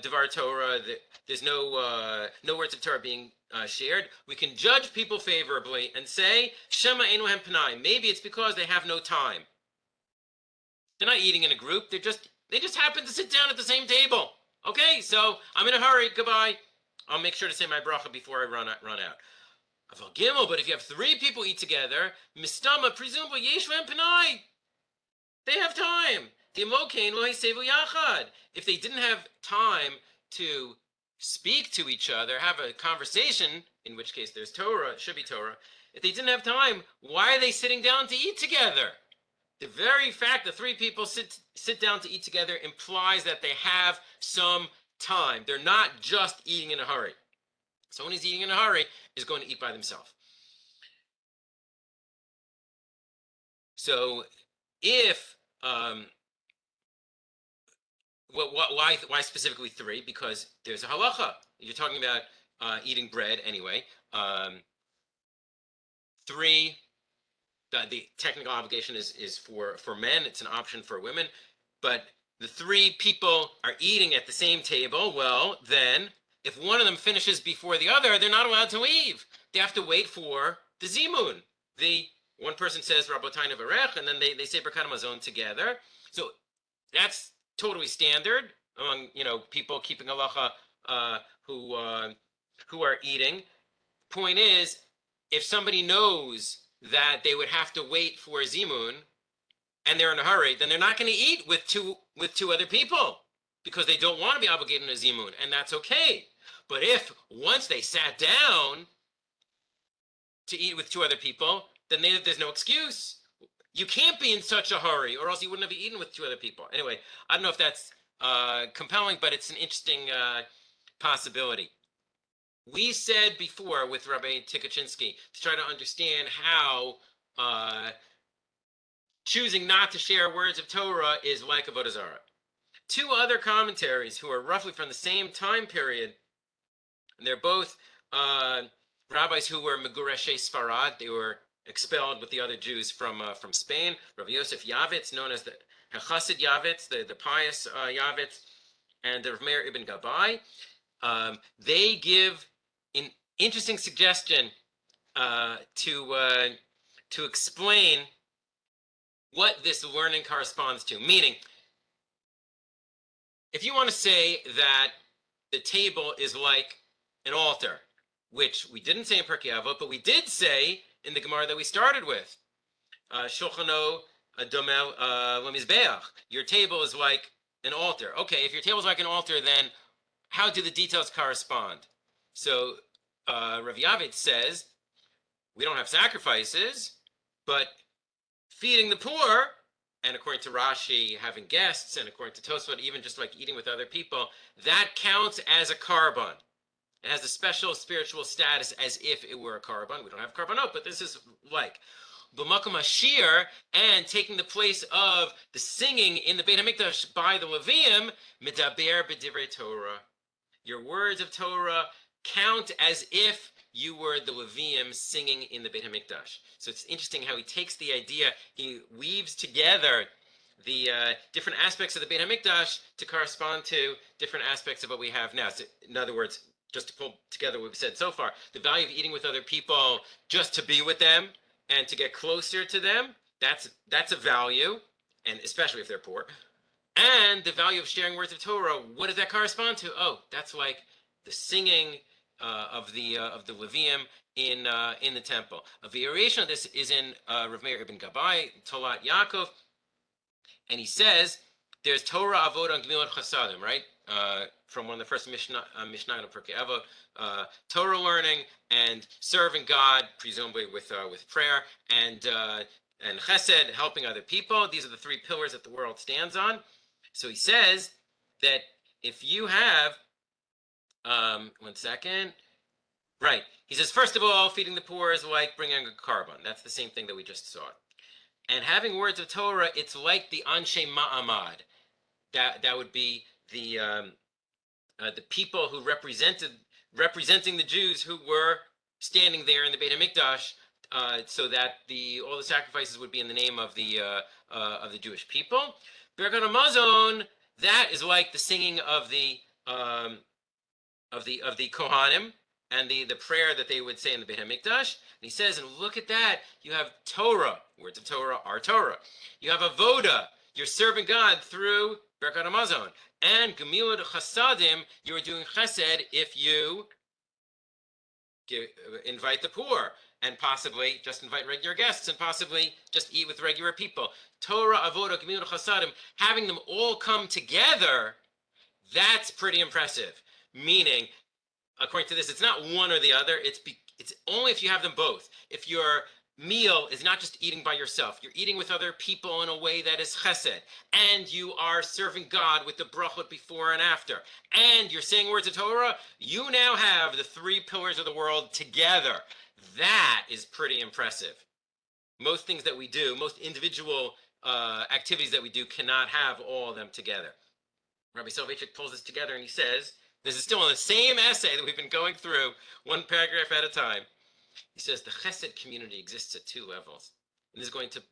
Devar Torah, there's no words of Torah being shared, we can judge people favorably and say, Shema Einu Hem Panai. Maybe it's because they have no time. They're not eating in a group. They just happen to sit down at the same table. Okay, so I'm in a hurry. Goodbye. I'll make sure to say my bracha before I run out. But if you have three people eat together, Mistama, presumably Yesh Hem Panai. They have time. If they didn't have time to speak to each other, have a conversation, in which case there's Torah, it should be Torah. If they didn't have time, why are they sitting down to eat together? The very fact that three people sit down to eat together implies that they have some time. They're not just eating in a hurry. Someone who's eating in a hurry is going to eat by themselves. So if why specifically three? Because there's a halacha. You're talking about eating bread anyway. Three. The technical obligation is for men. It's an option for women. But the three people are eating at the same table. Well, then, if one of them finishes before the other, they're not allowed to leave. They have to wait for the zimun. One person says Rabotai Nevarech, and then they say Birkat Hamazon together. So that's totally standard among people keeping halacha who are eating. Point is, if somebody knows that they would have to wait for a zimun, and they're in a hurry, then they're not going to eat with two other people because they don't want to be obligated in a zimun, and that's okay. But if once they sat down to eat with two other people, then there's no excuse. You can't be in such a hurry, or else you wouldn't have eaten with two other people. Anyway, I don't know if that's compelling, but it's an interesting possibility. We said before with Rabbi Tikachinsky to try to understand how choosing not to share words of Torah is like Avodah Zarah. Two other commentaries who are roughly from the same time period, and they're both rabbis who were Megureshei Sfarad. They were expelled with the other Jews from Spain. Rabbi Yosef Yavitz, known as the Chassid Yavitz, the pious Yavitz, and Rav Meir ibn Gabbai. They give an interesting suggestion to explain what this learning corresponds to. Meaning, if you want to say that the table is like an altar, which we didn't say in Pirkei Avot, but we did say in the Gemara that we started with, Shulchan Domeh LeMizbe'ach. Your table is like an altar. Okay, if your table is like an altar, then how do the details correspond? So Rav Yavid says we don't have sacrifices, but feeding the poor, and according to Rashi, having guests, and according to Tosfot, even just like eating with other people, that counts as a korban. It has a special spiritual status as if it were a korban. We don't have korbanot, but this is like b'makom hashir, and taking the place of the singing in the Beit HaMikdash by the Leviim, medaber b'divrei Torah. Your words of Torah count as if you were the Leviim singing in the Beit HaMikdash. So it's interesting how he takes the idea, he weaves together the different aspects of the Beit HaMikdash to correspond to different aspects of what we have now. So in other words, just to pull together what we've said so far, the value of eating with other people just to be with them and to get closer to them, that's a value, and especially if they're poor. And the value of sharing words of Torah, what does that correspond to? Oh, that's like the singing of the Levium in the temple. A variation of this is in Rav Meir ibn Gabbai, Tolat Yaakov, and he says there's Torah, Avodah, and Gemilut Chasadim, right? From one of the first Mishnah in Pirkei Avot, Torah learning and serving God, presumably with prayer, and Chesed, helping other people. These are the three pillars that the world stands on. So he says that if you have, one second, right? He says first of all, feeding the poor is like bringing a korban. That's the same thing that we just saw. And having words of Torah, it's like the Anshe Ma'amad. That would be the people who representing the Jews who were standing there in the Beit HaMikdash, so that all the sacrifices would be in the name of the Jewish people. Birkat Hamazon, that is like the singing of the Kohanim and the prayer that they would say in the Beit HaMikdash. And he says, and look at that, you have Torah, words of Torah are Torah. You have Avoda, you're serving God through Birkat Hamazon. And Gemilut Chasadim, you are doing Chesed if you invite the poor, and possibly just invite regular guests, and possibly just eat with regular people. Torah, Avodah, Gemilut Chasadim, having them all come together, that's pretty impressive. Meaning, according to this, it's not one or the other. It's only if you have them both. If your meal is not just eating by yourself, you're eating with other people in a way that is chesed, and you are serving God with the brachot before and after, and you're saying words of Torah, you now have the three pillars of the world together. That is pretty impressive. Most things that we do, most individual activities that we do cannot have all of them together. Rabbi Soloveitchik pulls this together and he says, this is still in the same essay that we've been going through, one paragraph at a time. He says the chesed community exists at two levels. And this is going to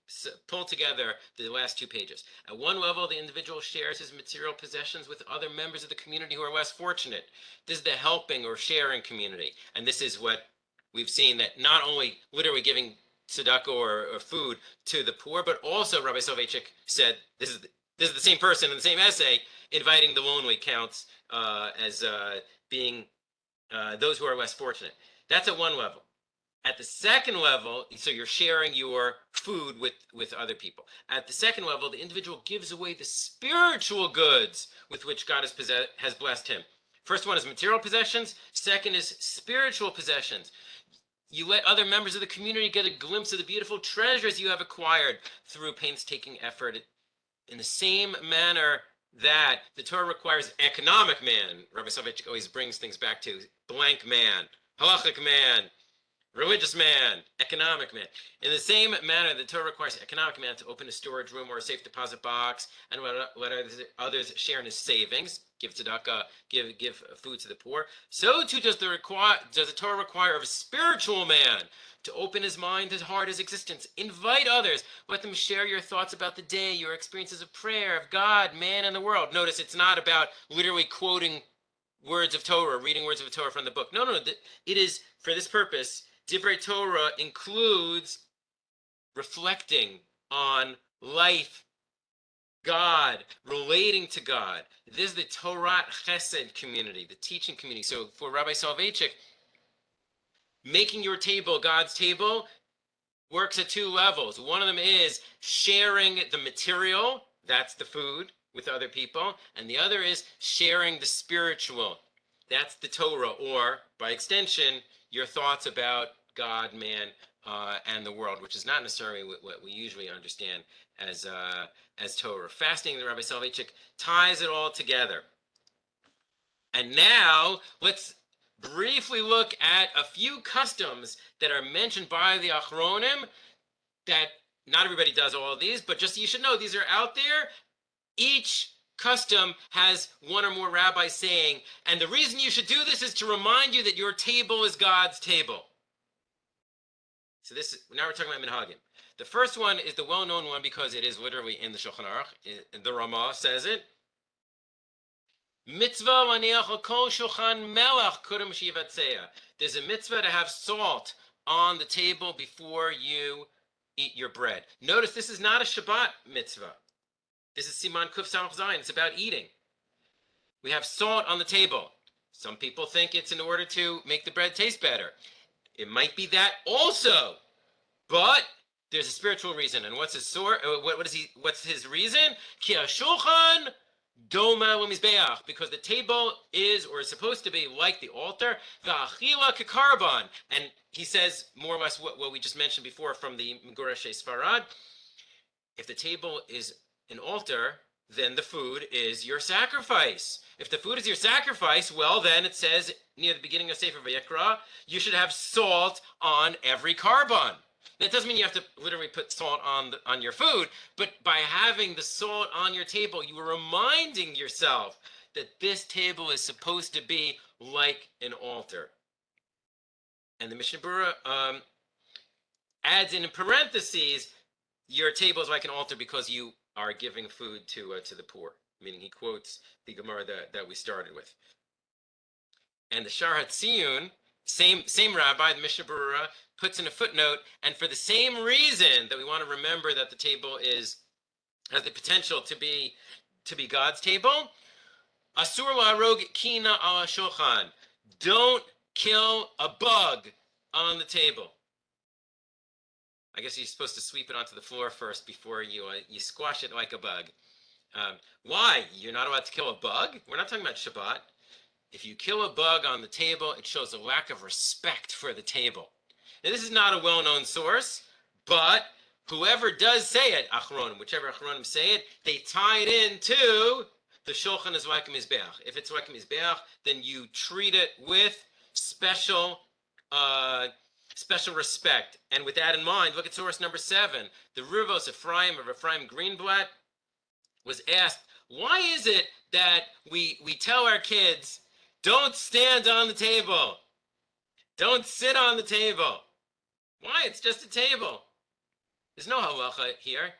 pull together the last 2 pages. At one level, the individual shares his material possessions with other members of the community who are less fortunate. This is the helping or sharing community. And this is what we've seen, that not only literally giving tzedakah or food to the poor, but also Rabbi Soloveitchik said, this is the same person in the same essay, inviting the lonely counts as being those who are less fortunate. That's at one level. At the second level, so you're sharing your food with other people. At the second level, the individual gives away the spiritual goods with which God has blessed him. First one is material possessions. Second is spiritual possessions. You let other members of the community get a glimpse of the beautiful treasures you have acquired through painstaking effort. In the same manner that the Torah requires economic man, Rabbi Soloveitchik always brings things back to blank man, halachic man, religious man, economic man. In the same manner, the Torah requires economic man to open a storage room or a safe deposit box and let others share in his savings, give tzedakah, give food to the poor. So too does the Torah require of a spiritual man to open his mind, his heart, his existence. Invite others. Let them share your thoughts about the day, your experiences of prayer, of God, man, and the world. Notice it's not about literally quoting words of Torah, reading words of Torah from the book. No. It is, for this purpose, Divrei Torah includes reflecting on life, God, relating to God. This is the Torah Chesed community, the teaching community. So for Rabbi Soloveitchik, making your table God's table works at 2 levels. One of them is sharing the material, that's the food, with other people. And the other is sharing the spiritual. That's the Torah, or by extension, your thoughts about God, man, and the world, which is not necessarily what we usually understand as Torah. Fasting, the Rabbi Soloveitchik ties it all together. And now let's briefly look at a few customs that are mentioned by the Achronim that not everybody does all of these, but just you should know these are out there. Each custom has one or more rabbis saying, and the reason you should do this is to remind you that your table is God's table. So now we're talking about Minhagim. The first one is the well-known one because it is literally in the Shulchan Aruch. The Ramah says it. Mitzvah l'aniach kol shulchan melach kuram shivatzeya. There's a mitzvah to have salt on the table before you eat your bread. Notice this is not a Shabbat mitzvah. This is Siman Kuf Samach Zayin. It's about eating. We have salt on the table. Some people think it's in order to make the bread taste better. It might be that also, but there's a spiritual reason. And what's his source? What's his reason? Ki Shulchan Domeh LeMizbe'ach, because the table is or is supposed to be like the altar. Va'achila kekarban, and he says more or less what we just mentioned before from the Megorashe Sfarad. If the table is an altar, then the food is your sacrifice. If the food is your sacrifice, well, then it says near the beginning of Sefer Vayikra, you should have salt on every carbon. That doesn't mean you have to literally put salt on your food, but by having the salt on your table, you are reminding yourself that this table is supposed to be like an altar. And the Mishnah Berurah adds in parentheses, your table is like an altar because you are giving food to the poor, meaning he quotes the Gemara that we started with. And the Shar HaTziyun, same rabbi, the Mishnah Berurah, puts in a footnote, and for the same reason that we want to remember that the table has the potential to be God's table, Asur la'arog kina ala shulchan. Don't kill a bug on the table. I guess you're supposed to sweep it onto the floor first before you squash it like a bug. Why? You're not allowed to kill a bug? We're not talking about Shabbat. If you kill a bug on the table, it shows a lack of respect for the table. Now, this is not a well-known source, but whoever does say it, Achronim, whichever Achronim say it, they tie it into the Shulchan is like LeMizbe'ach. If it's like LeMizbe'ach, then you treat it with special respect. And with that in mind, look at source number 7. The Ruvos Ephraim of Ephraim Greenblatt was asked, why is it that we tell our kids, don't stand on the table, don't sit on the table? Why? It's just a table. There's no halacha here.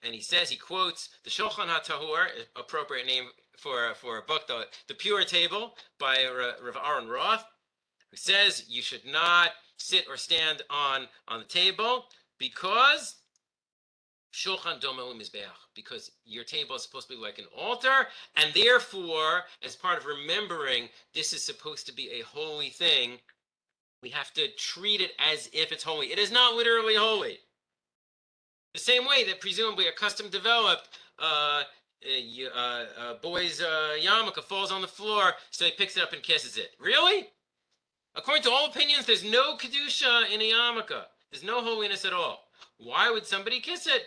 And he says, he quotes the Shulchan HaTahor, appropriate name for a book, the Pure Table by Rav Aaron Roth, who says you should not sit or stand on the table because Shulchan Domeh LeMizbe'ach, because your table is supposed to be like an altar, and therefore, as part of remembering this is supposed to be a holy thing, we have to treat it as if it's holy. It is not literally holy. The same way that presumably a custom-developed boy's yarmulke falls on the floor, so he picks it up and kisses it. Really? According to all opinions, there's no kedusha in a yarmulke. There's no holiness at all. Why would somebody kiss it?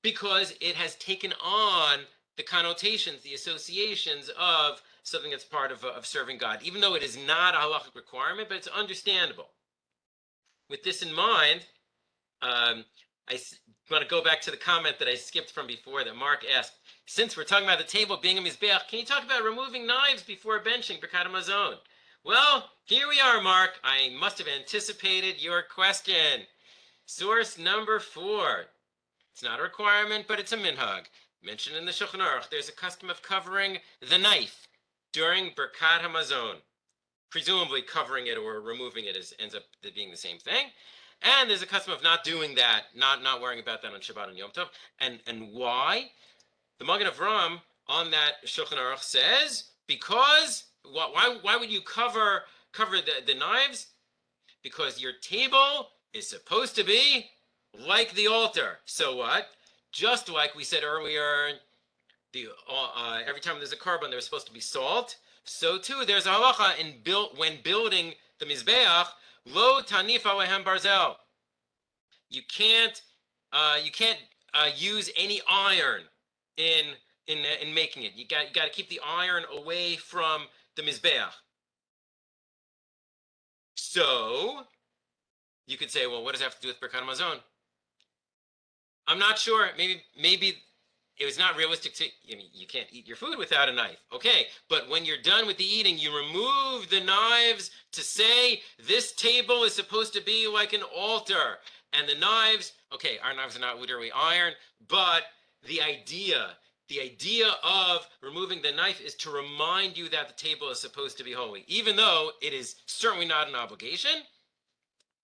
Because it has taken on the connotations, the associations of something that's part of serving God, even though it is not a halachic requirement, but it's understandable. With this in mind, I want to go back to the comment that I skipped from before that Mark asked, since we're talking about the table being a mizbeach, can you talk about removing knives before benching Birkat Hamazon? Well, here we are, Mark. I must have anticipated your question. Source number 4. It's not a requirement, but it's a minhag. Mentioned in the Shulchan Aruch, there's a custom of covering the knife during Birkat Hamazon. Presumably covering it or removing it ends up being the same thing. And there's a custom of not doing that, not worrying about that on Shabbat and Yom Tov. And why? The Magen Avram on that Shulchan Aruch says, because, why would you cover the knives? Because your table is supposed to be like the altar. So what? Just like we said earlier, every time there's a carbon, there's supposed to be salt. So too, there's a halacha when building the Mizbeach, Lo tanif alehem barzel. You can't use any iron in making it. You got to keep the iron away from the Mizbeach. So you could say, well, what does that have to do with Birkat Hamazon? I'm not sure. Maybe it was not realistic to. You can't eat your food without a knife. Okay, but when you're done with the eating, you remove the knives to say this table is supposed to be like an altar. And the knives, okay, our knives are not literally iron, but the idea of removing the knife is to remind you that the table is supposed to be holy, even though it is certainly not an obligation.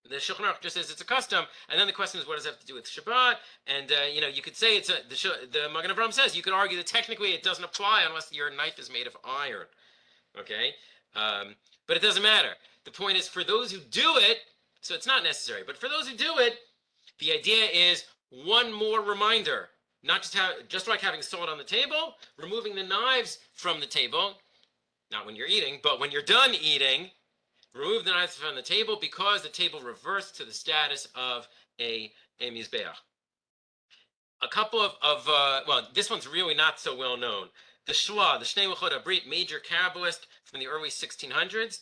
The Shulchan just says it's a custom, and then the question is, what does it have to do with Shabbat? And you could say it's the Magen Avraham says you could argue that technically it doesn't apply unless your knife is made of iron. Okay, but it doesn't matter. The point is, for those who do it, so it's not necessary. But for those who do it, the idea is one more reminder. Not just like having salt on the table, removing the knives from the table, not when you're eating, but when you're done eating, remove the knives from the table because the table reverts to the status of a Mizbeach. A couple of well, this one's really not so well known. The Shua, the Shnei Luchot Abrit, major Kabbalist from the early 1600s,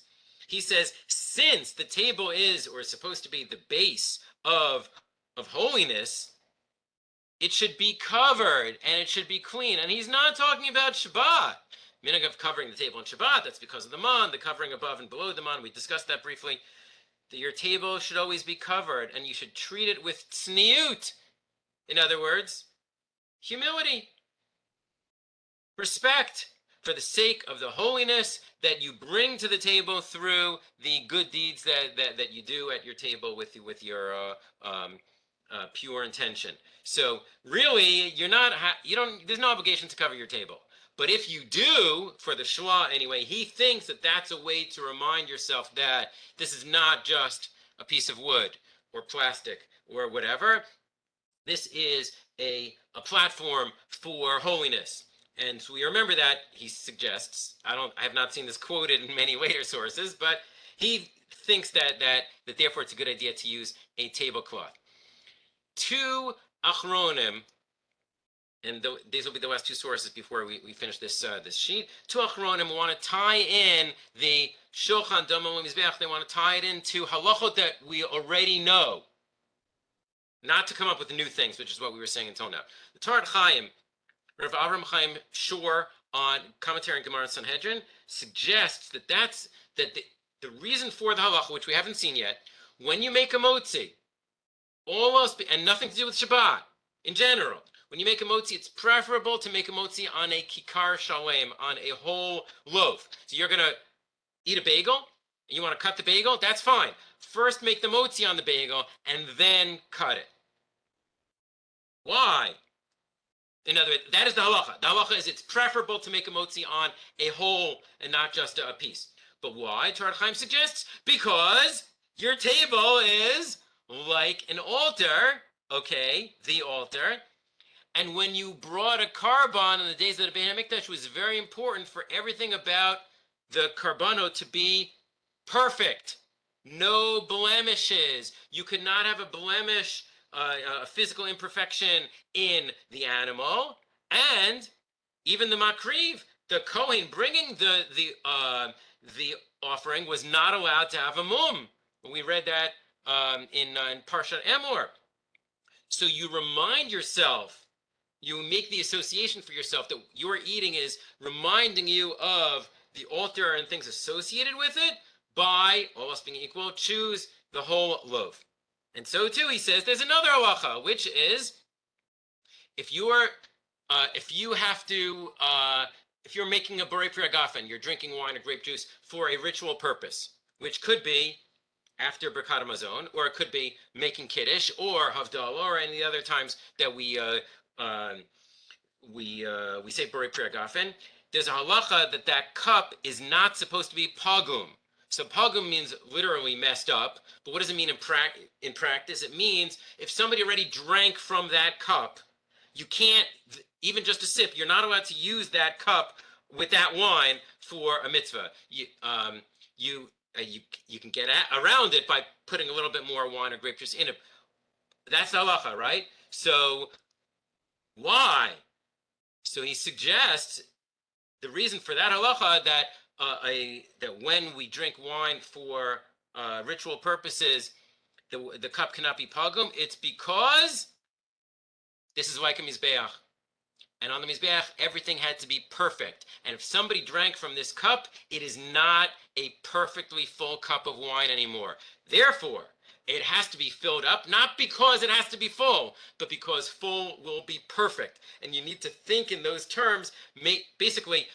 he says, since the table is, or is supposed to be, the base of holiness, it should be covered and it should be clean. And he's not talking about Shabbat. Minhag of covering the table on Shabbat, that's because of the man, the covering above and below the man. We discussed that briefly. That your table should always be covered and you should treat it with tzniut. In other words, humility, respect, for the sake of the holiness that you bring to the table through the good deeds that you do at your table with your pure intention. So really, there's no obligation to cover your table. But if you do, for the Shua anyway, he thinks that that's a way to remind yourself that this is not just a piece of wood or plastic or whatever. This is a platform for holiness. And so we remember that, he suggests, I have not seen this quoted in many later sources, but he thinks that therefore it's a good idea to use a tablecloth. Two achronim, and these will be the last two sources before we finish this sheet. Two achronim want to tie in the Shulchan, Domeh, LeMizbe'ach. They want to tie it into halachot that we already know, not to come up with new things, which is what we were saying until now. The Torah Chaim, Rav Avram Chaim Shor, on commentary on Gemara and Sanhedrin, suggests that the reason for the halacha, which we haven't seen yet, when you make a motzi, and nothing to do with Shabbat in general, when you make a motzi, it's preferable to make a motzi on a kikar shalem, on a whole loaf. So you're going to eat a bagel, and you want to cut the bagel, that's fine. First make the motzi on the bagel, and then cut it. Why? In other words, that is the halacha. The halacha is it's preferable to make a motzi on a whole and not just a piece. But why? Torah Chaim suggests because your table is like an altar, okay, the altar. And when you brought a carbon in the days of the Bein HaMikdash, it was very important for everything about the carbano to be perfect. No blemishes. You could not have a blemish, a physical imperfection in the animal. And even the makriv, the kohen bringing the offering, was not allowed to have a mum. We read that in Parshat Emor. So you remind yourself, you make the association for yourself that your eating is reminding you of the altar and things associated with it. By, all else being equal, choose the whole loaf. And so too, he says, there's another halacha, which is if you're making a borei pri hagafen, you're drinking wine or grape juice for a ritual purpose, which could be after Birkat Hamazon, or it could be making kiddush or havdalah, or any other times that we say borei pri hagafen. There's a halacha that cup is not supposed to be pagum. So pagum means literally messed up, but what does it mean in practice? It means if somebody already drank from that cup, you can't, even just a sip, you're not allowed to use that cup with that wine for a mitzvah. you can get around it by putting a little bit more wine or grape juice in it. That's halacha, right? So why? So he suggests the reason for that halacha that that when we drink wine for ritual purposes, the cup cannot be pagum. It's because this is like a mizbeach. And on the Mizbeach, everything had to be perfect. And if somebody drank from this cup, it is not a perfectly full cup of wine anymore. Therefore, it has to be filled up, not because it has to be full, but because full will be perfect. And you need to think in those terms, basically,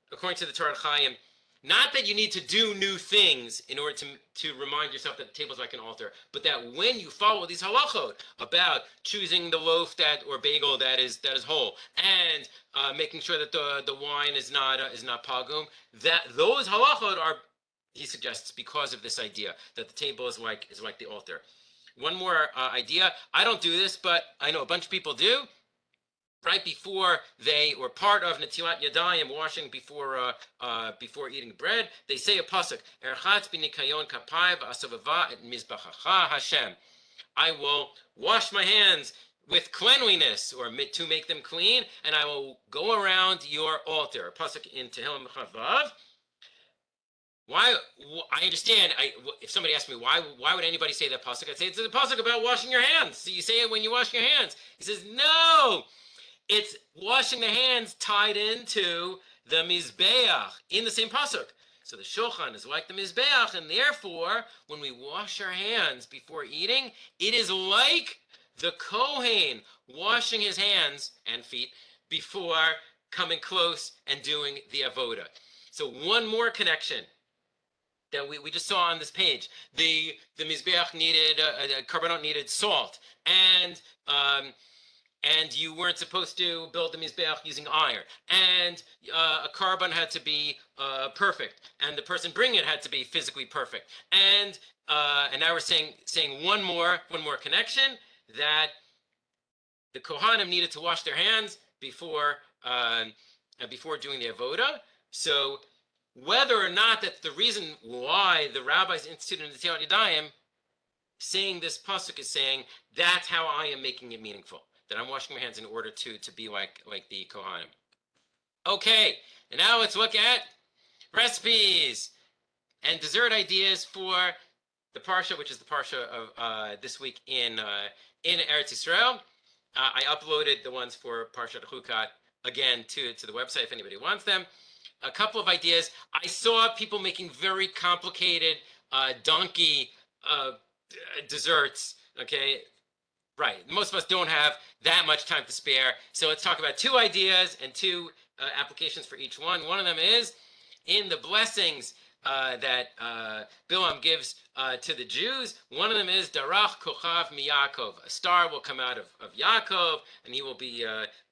according to the Torah Chaim, not that you need to do new things in order to remind yourself that the table is like an altar, but that when you follow these halachot about choosing the loaf or bagel that is whole, and making sure that the wine is not pagum, that those halachot are, he suggests, because of this idea that the table is like the altar. One more idea. I don't do this, but I know a bunch of people do. Right before or part of Netilat Yadayim, washing before eating bread, they say a pasuk, Erchatz b'nikayon kapay v'asavava et mizbechacha Hashem. I will wash my hands with cleanliness, or to make them clean, and I will go around your altar. Pasuk in Tehillim Chavav. Why? I understand. If somebody asked me why would anybody say that pasuk, I'd say it's a pasuk about washing your hands. So you say it when you wash your hands. He says no. It's washing the hands tied into the Mizbeach in the same pasuk. So the Shulchan is like the Mizbeach, and therefore, when we wash our hands before eating, it is like the Kohen washing his hands and feet before coming close and doing the avoda. So one more connection that we just saw on this page. The Mizbeach needed, Karbanot needed salt, and you weren't supposed to build the Mizbeach using iron, and a carbon had to be perfect, and the person bringing it had to be physically perfect, and now we're saying one more connection, that the Kohanim needed to wash their hands before doing the avoda. So whether or not that's the reason why the rabbis instituted the Netilat Yadayim, saying this pasuk is saying that's how I am making it meaningful, that I'm washing my hands in order to be like the Kohanim. Okay, and now let's look at recipes and dessert ideas for the parsha, which is the parsha of this week in Eretz Yisrael. I uploaded the ones for Parshat Chukat again to the website if anybody wants them. A couple of ideas. I saw people making very complicated donkey desserts. Okay. Right. Most of us don't have that much time to spare. So let's talk about two ideas and two applications for each one. One of them is in the blessings that Bilam gives to the Jews. One of them is Darach Kochav Miyakov. A star will come out of Yaakov, and he will be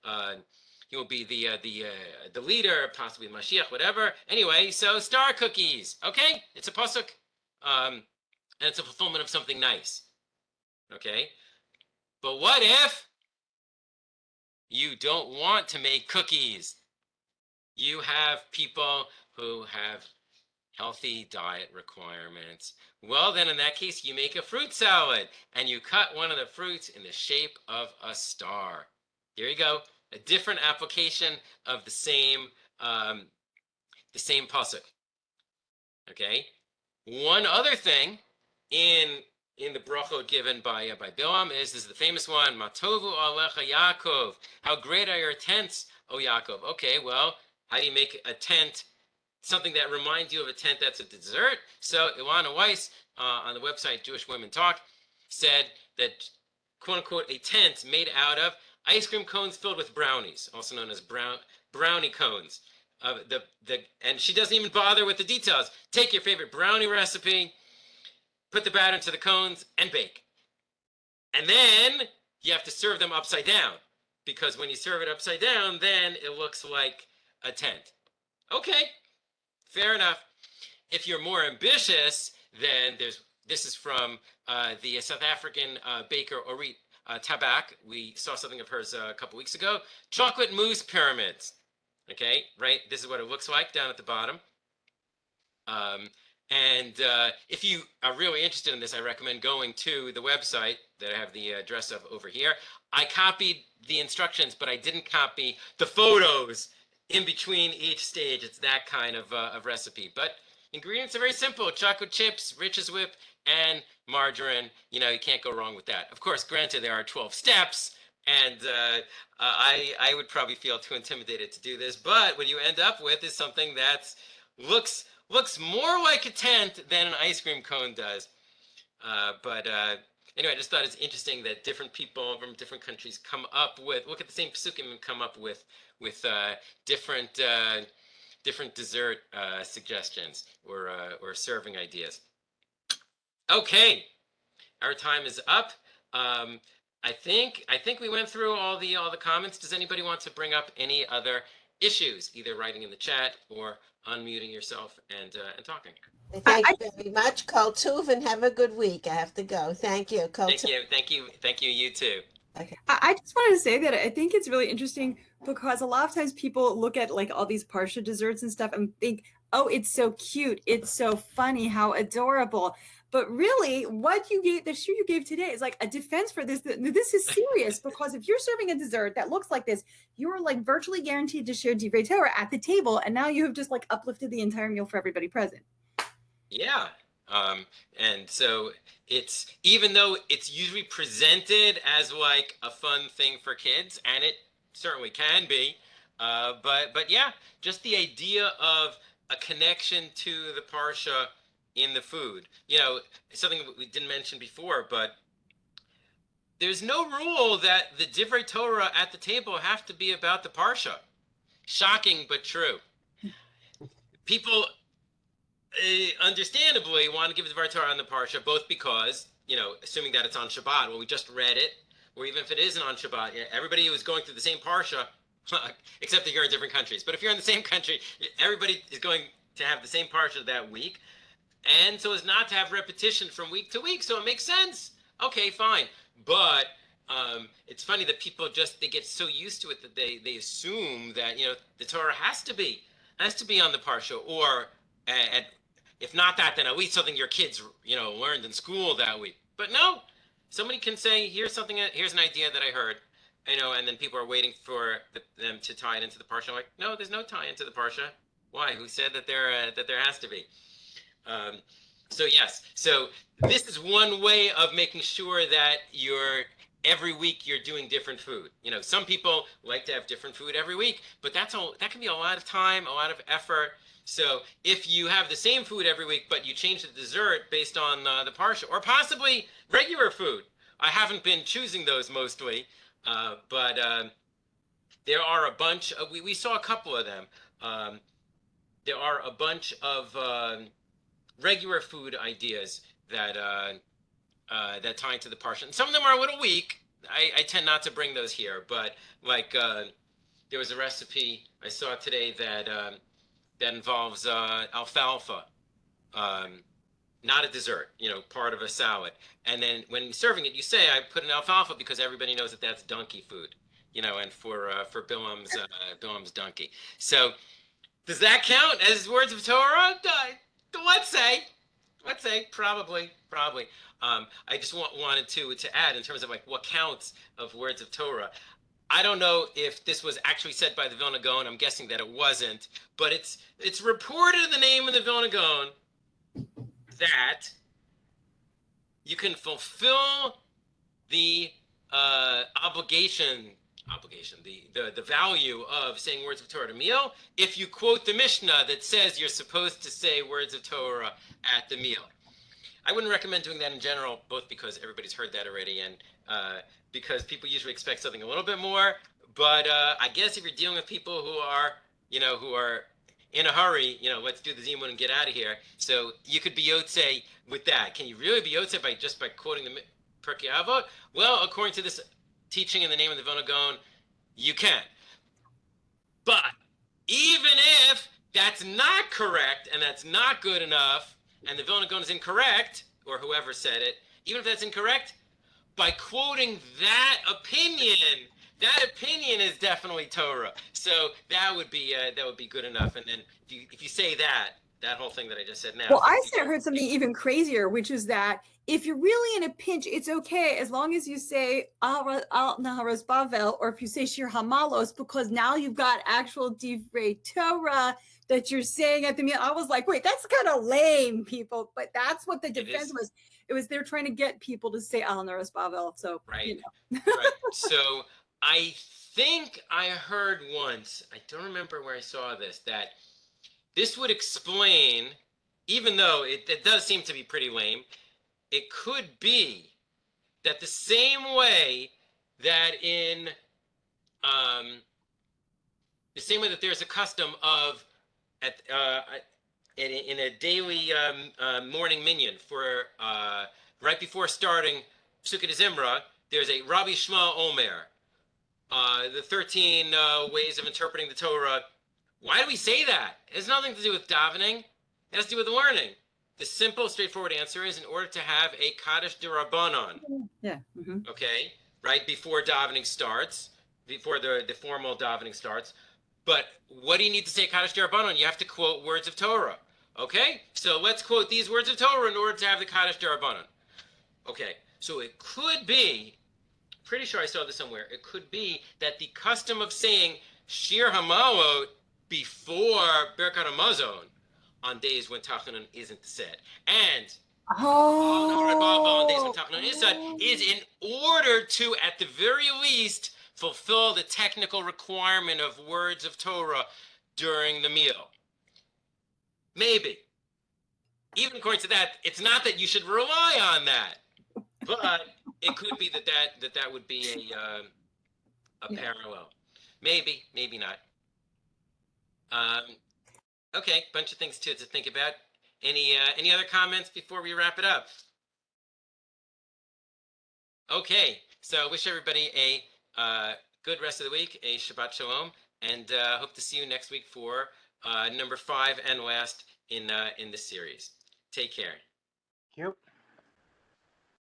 the leader, possibly Mashiach, whatever. Anyway, so star cookies. Okay, it's a pasuk, and it's a fulfillment of something nice. Okay. But what if you don't want to make cookies? You have people who have healthy diet requirements. Well, then in that case, you make a fruit salad and you cut one of the fruits in the shape of a star. There you go. A different application of the same pasuk. Okay. One other thing in the brachot given by Bilam is the famous one, Matovu Alecha Yaakov. How great are your tents, O Yaakov. Okay, well, how do you make a tent, something that reminds you of a tent that's a dessert? So Ilana Weiss on the website Jewish Women Talk said that, quote unquote, a tent made out of ice cream cones filled with brownies, also known as brownie cones. And she doesn't even bother with the details. Take your favorite brownie recipe, put the batter into the cones, and bake. And then you have to serve them upside down, because when you serve it upside down, then it looks like a tent. Okay, fair enough. If you're more ambitious, then this is from the South African baker Orit Tabak. We saw something of hers a couple weeks ago. Chocolate mousse pyramids. Okay, right? This is what it looks like down at the bottom. And if you are really interested in this, I recommend going to the website that I have the address of over here. I copied the instructions, but I didn't copy the photos in between each stage. It's that kind of recipe. But ingredients are very simple: chocolate chips, Rich's Whip, and margarine. You can't go wrong with that. Of course, granted, there are 12 steps, and I would probably feel too intimidated to do this. But what you end up with is something that looks more like a tent than an ice cream cone does. But anyway, I just thought it's interesting that different people from different countries look at the same psukim and come up with different dessert suggestions or serving ideas. Okay, our time is up. I think we went through all the comments. Does anybody want to bring up any other issues, either writing in the chat or unmuting yourself and talking? Thank you very much, Kol Tuv, and have a good week. I have to go. Thank you, Kol Tuv. Thank you. You too. Okay. I just wanted to say that I think it's really interesting because a lot of times people look at like all these Parsha desserts and stuff and think, oh, it's so cute, it's so funny, how adorable. But really, the shoe you gave today is like a defense for this. This is serious because if you're serving a dessert that looks like this, you're like virtually guaranteed to share divrei Torah at the table, and now you have just like uplifted the entire meal for everybody present. Yeah. And so it's, even though it's usually presented as like a fun thing for kids, and it certainly can be, but yeah, just the idea of a connection to the Parsha in the food, something we didn't mention before, but there's no rule that the divrei Torah at the table have to be about the Parsha. Shocking, but true. People understandably want to give the Torah on the Parsha, both because, assuming that it's on Shabbat, well, we just read it, or even if it isn't on Shabbat, everybody who is going through the same Parsha, except that you're in different countries. But if you're in the same country, everybody is going to have the same Parsha that week, and so as not to have repetition from week to week, so it makes sense. Okay, fine. But it's funny that people they get so used to it that they assume that, the Torah has to be on the Parsha, or if not that, then at least something your kids, learned in school that week. But no, somebody can say, here's an idea that I heard, and then people are waiting for them to tie it into the Parsha. I'm like, no, there's no tie into the Parsha. Why? Who said that there has to be? So yes, so this is one way of making sure that every week you're doing different food. Some people like to have different food every week, but that can be a lot of time, a lot of effort. So if you have the same food every week, but you change the dessert based on the Parsha, or possibly regular food. I haven't been choosing those mostly, but there are a bunch of, we saw a couple of them. There are a bunch of regular food ideas that tie into the Parsha. And some of them are a little weak. I tend not to bring those here, but like there was a recipe I saw today that involves alfalfa, not a dessert, part of a salad. And then when serving it, you say, I put in alfalfa because everybody knows that that's donkey food, and for Bilam's donkey. So does that count as words of Torah? Let's say, probably. I just wanted to add in terms of like what counts of words of Torah. I don't know if this was actually said by the Vilna Gaon. I'm guessing that it wasn't, but it's reported in the name of the Vilna Gaon that you can fulfill the the value of saying words of Torah at a meal if you quote the Mishnah that says you're supposed to say words of Torah at the meal. I wouldn't recommend doing that in general, both because everybody's heard that already and because people usually expect something a little bit more. But I guess if you're dealing with people who are in a hurry, let's do the Zimun and get out of here. So you could be Yotze with that. Can you really be Yotze by quoting the Pirkei Avot? Well, according to this teaching in the name of the Vilna Gaon, you can. But even if that's not correct and that's not good enough, and the Vilna Gaon is incorrect, or whoever said it, even if that's incorrect, by quoting that opinion is definitely Torah. So that would be good enough. And then if you say that, that whole thing that I just said now. Well, I heard something even crazier, which is that if you're really in a pinch, it's okay as long as you say al naharos bavel, or if you say shir hamalos, because now you've got actual divrei Torah that you're saying at the meal. I was like, wait, that's kind of lame, people. But that's what the defense was. It was they're trying to get people to say al naharos bavel. So right, you know. right. So I think I heard once, I don't remember where I saw this, that this would explain, even though it does seem to be pretty lame, it could be that the same way that there's a custom of in a daily morning minyan for right before starting Sukkot Zimra, there's a Rabbi Shmuel Omer, the 13 ways of interpreting the Torah. Why do we say that? It has nothing to do with davening. It has to do with learning. The simple, straightforward answer is in order to have a Kaddish D'Rabbanan. Yeah. Mm-hmm. Okay, right before davening starts, before the formal davening starts. But what do you need to say Kaddish D'Rabbanan? You have to quote words of Torah. Okay, so let's quote these words of Torah in order to have the Kaddish D'Rabbanan. Okay, so it could be, pretty sure I saw this somewhere, it could be that the custom of saying Shir Hamalot before Birkat HaMazon on days when Tachanun isn't said, and on days when Tachanun is said, is in order to, at the very least, fulfill the technical requirement of words of Torah during the meal. Maybe. Even according to that, it's not that you should rely on that, but it could be that would be a parallel. Maybe, maybe not. Okay, bunch of things to think about. Any other comments before we wrap it up? Okay, so wish everybody a good rest of the week, a Shabbat Shalom, and hope to see you next week for number 5 and last in this series. Take care. Thank you.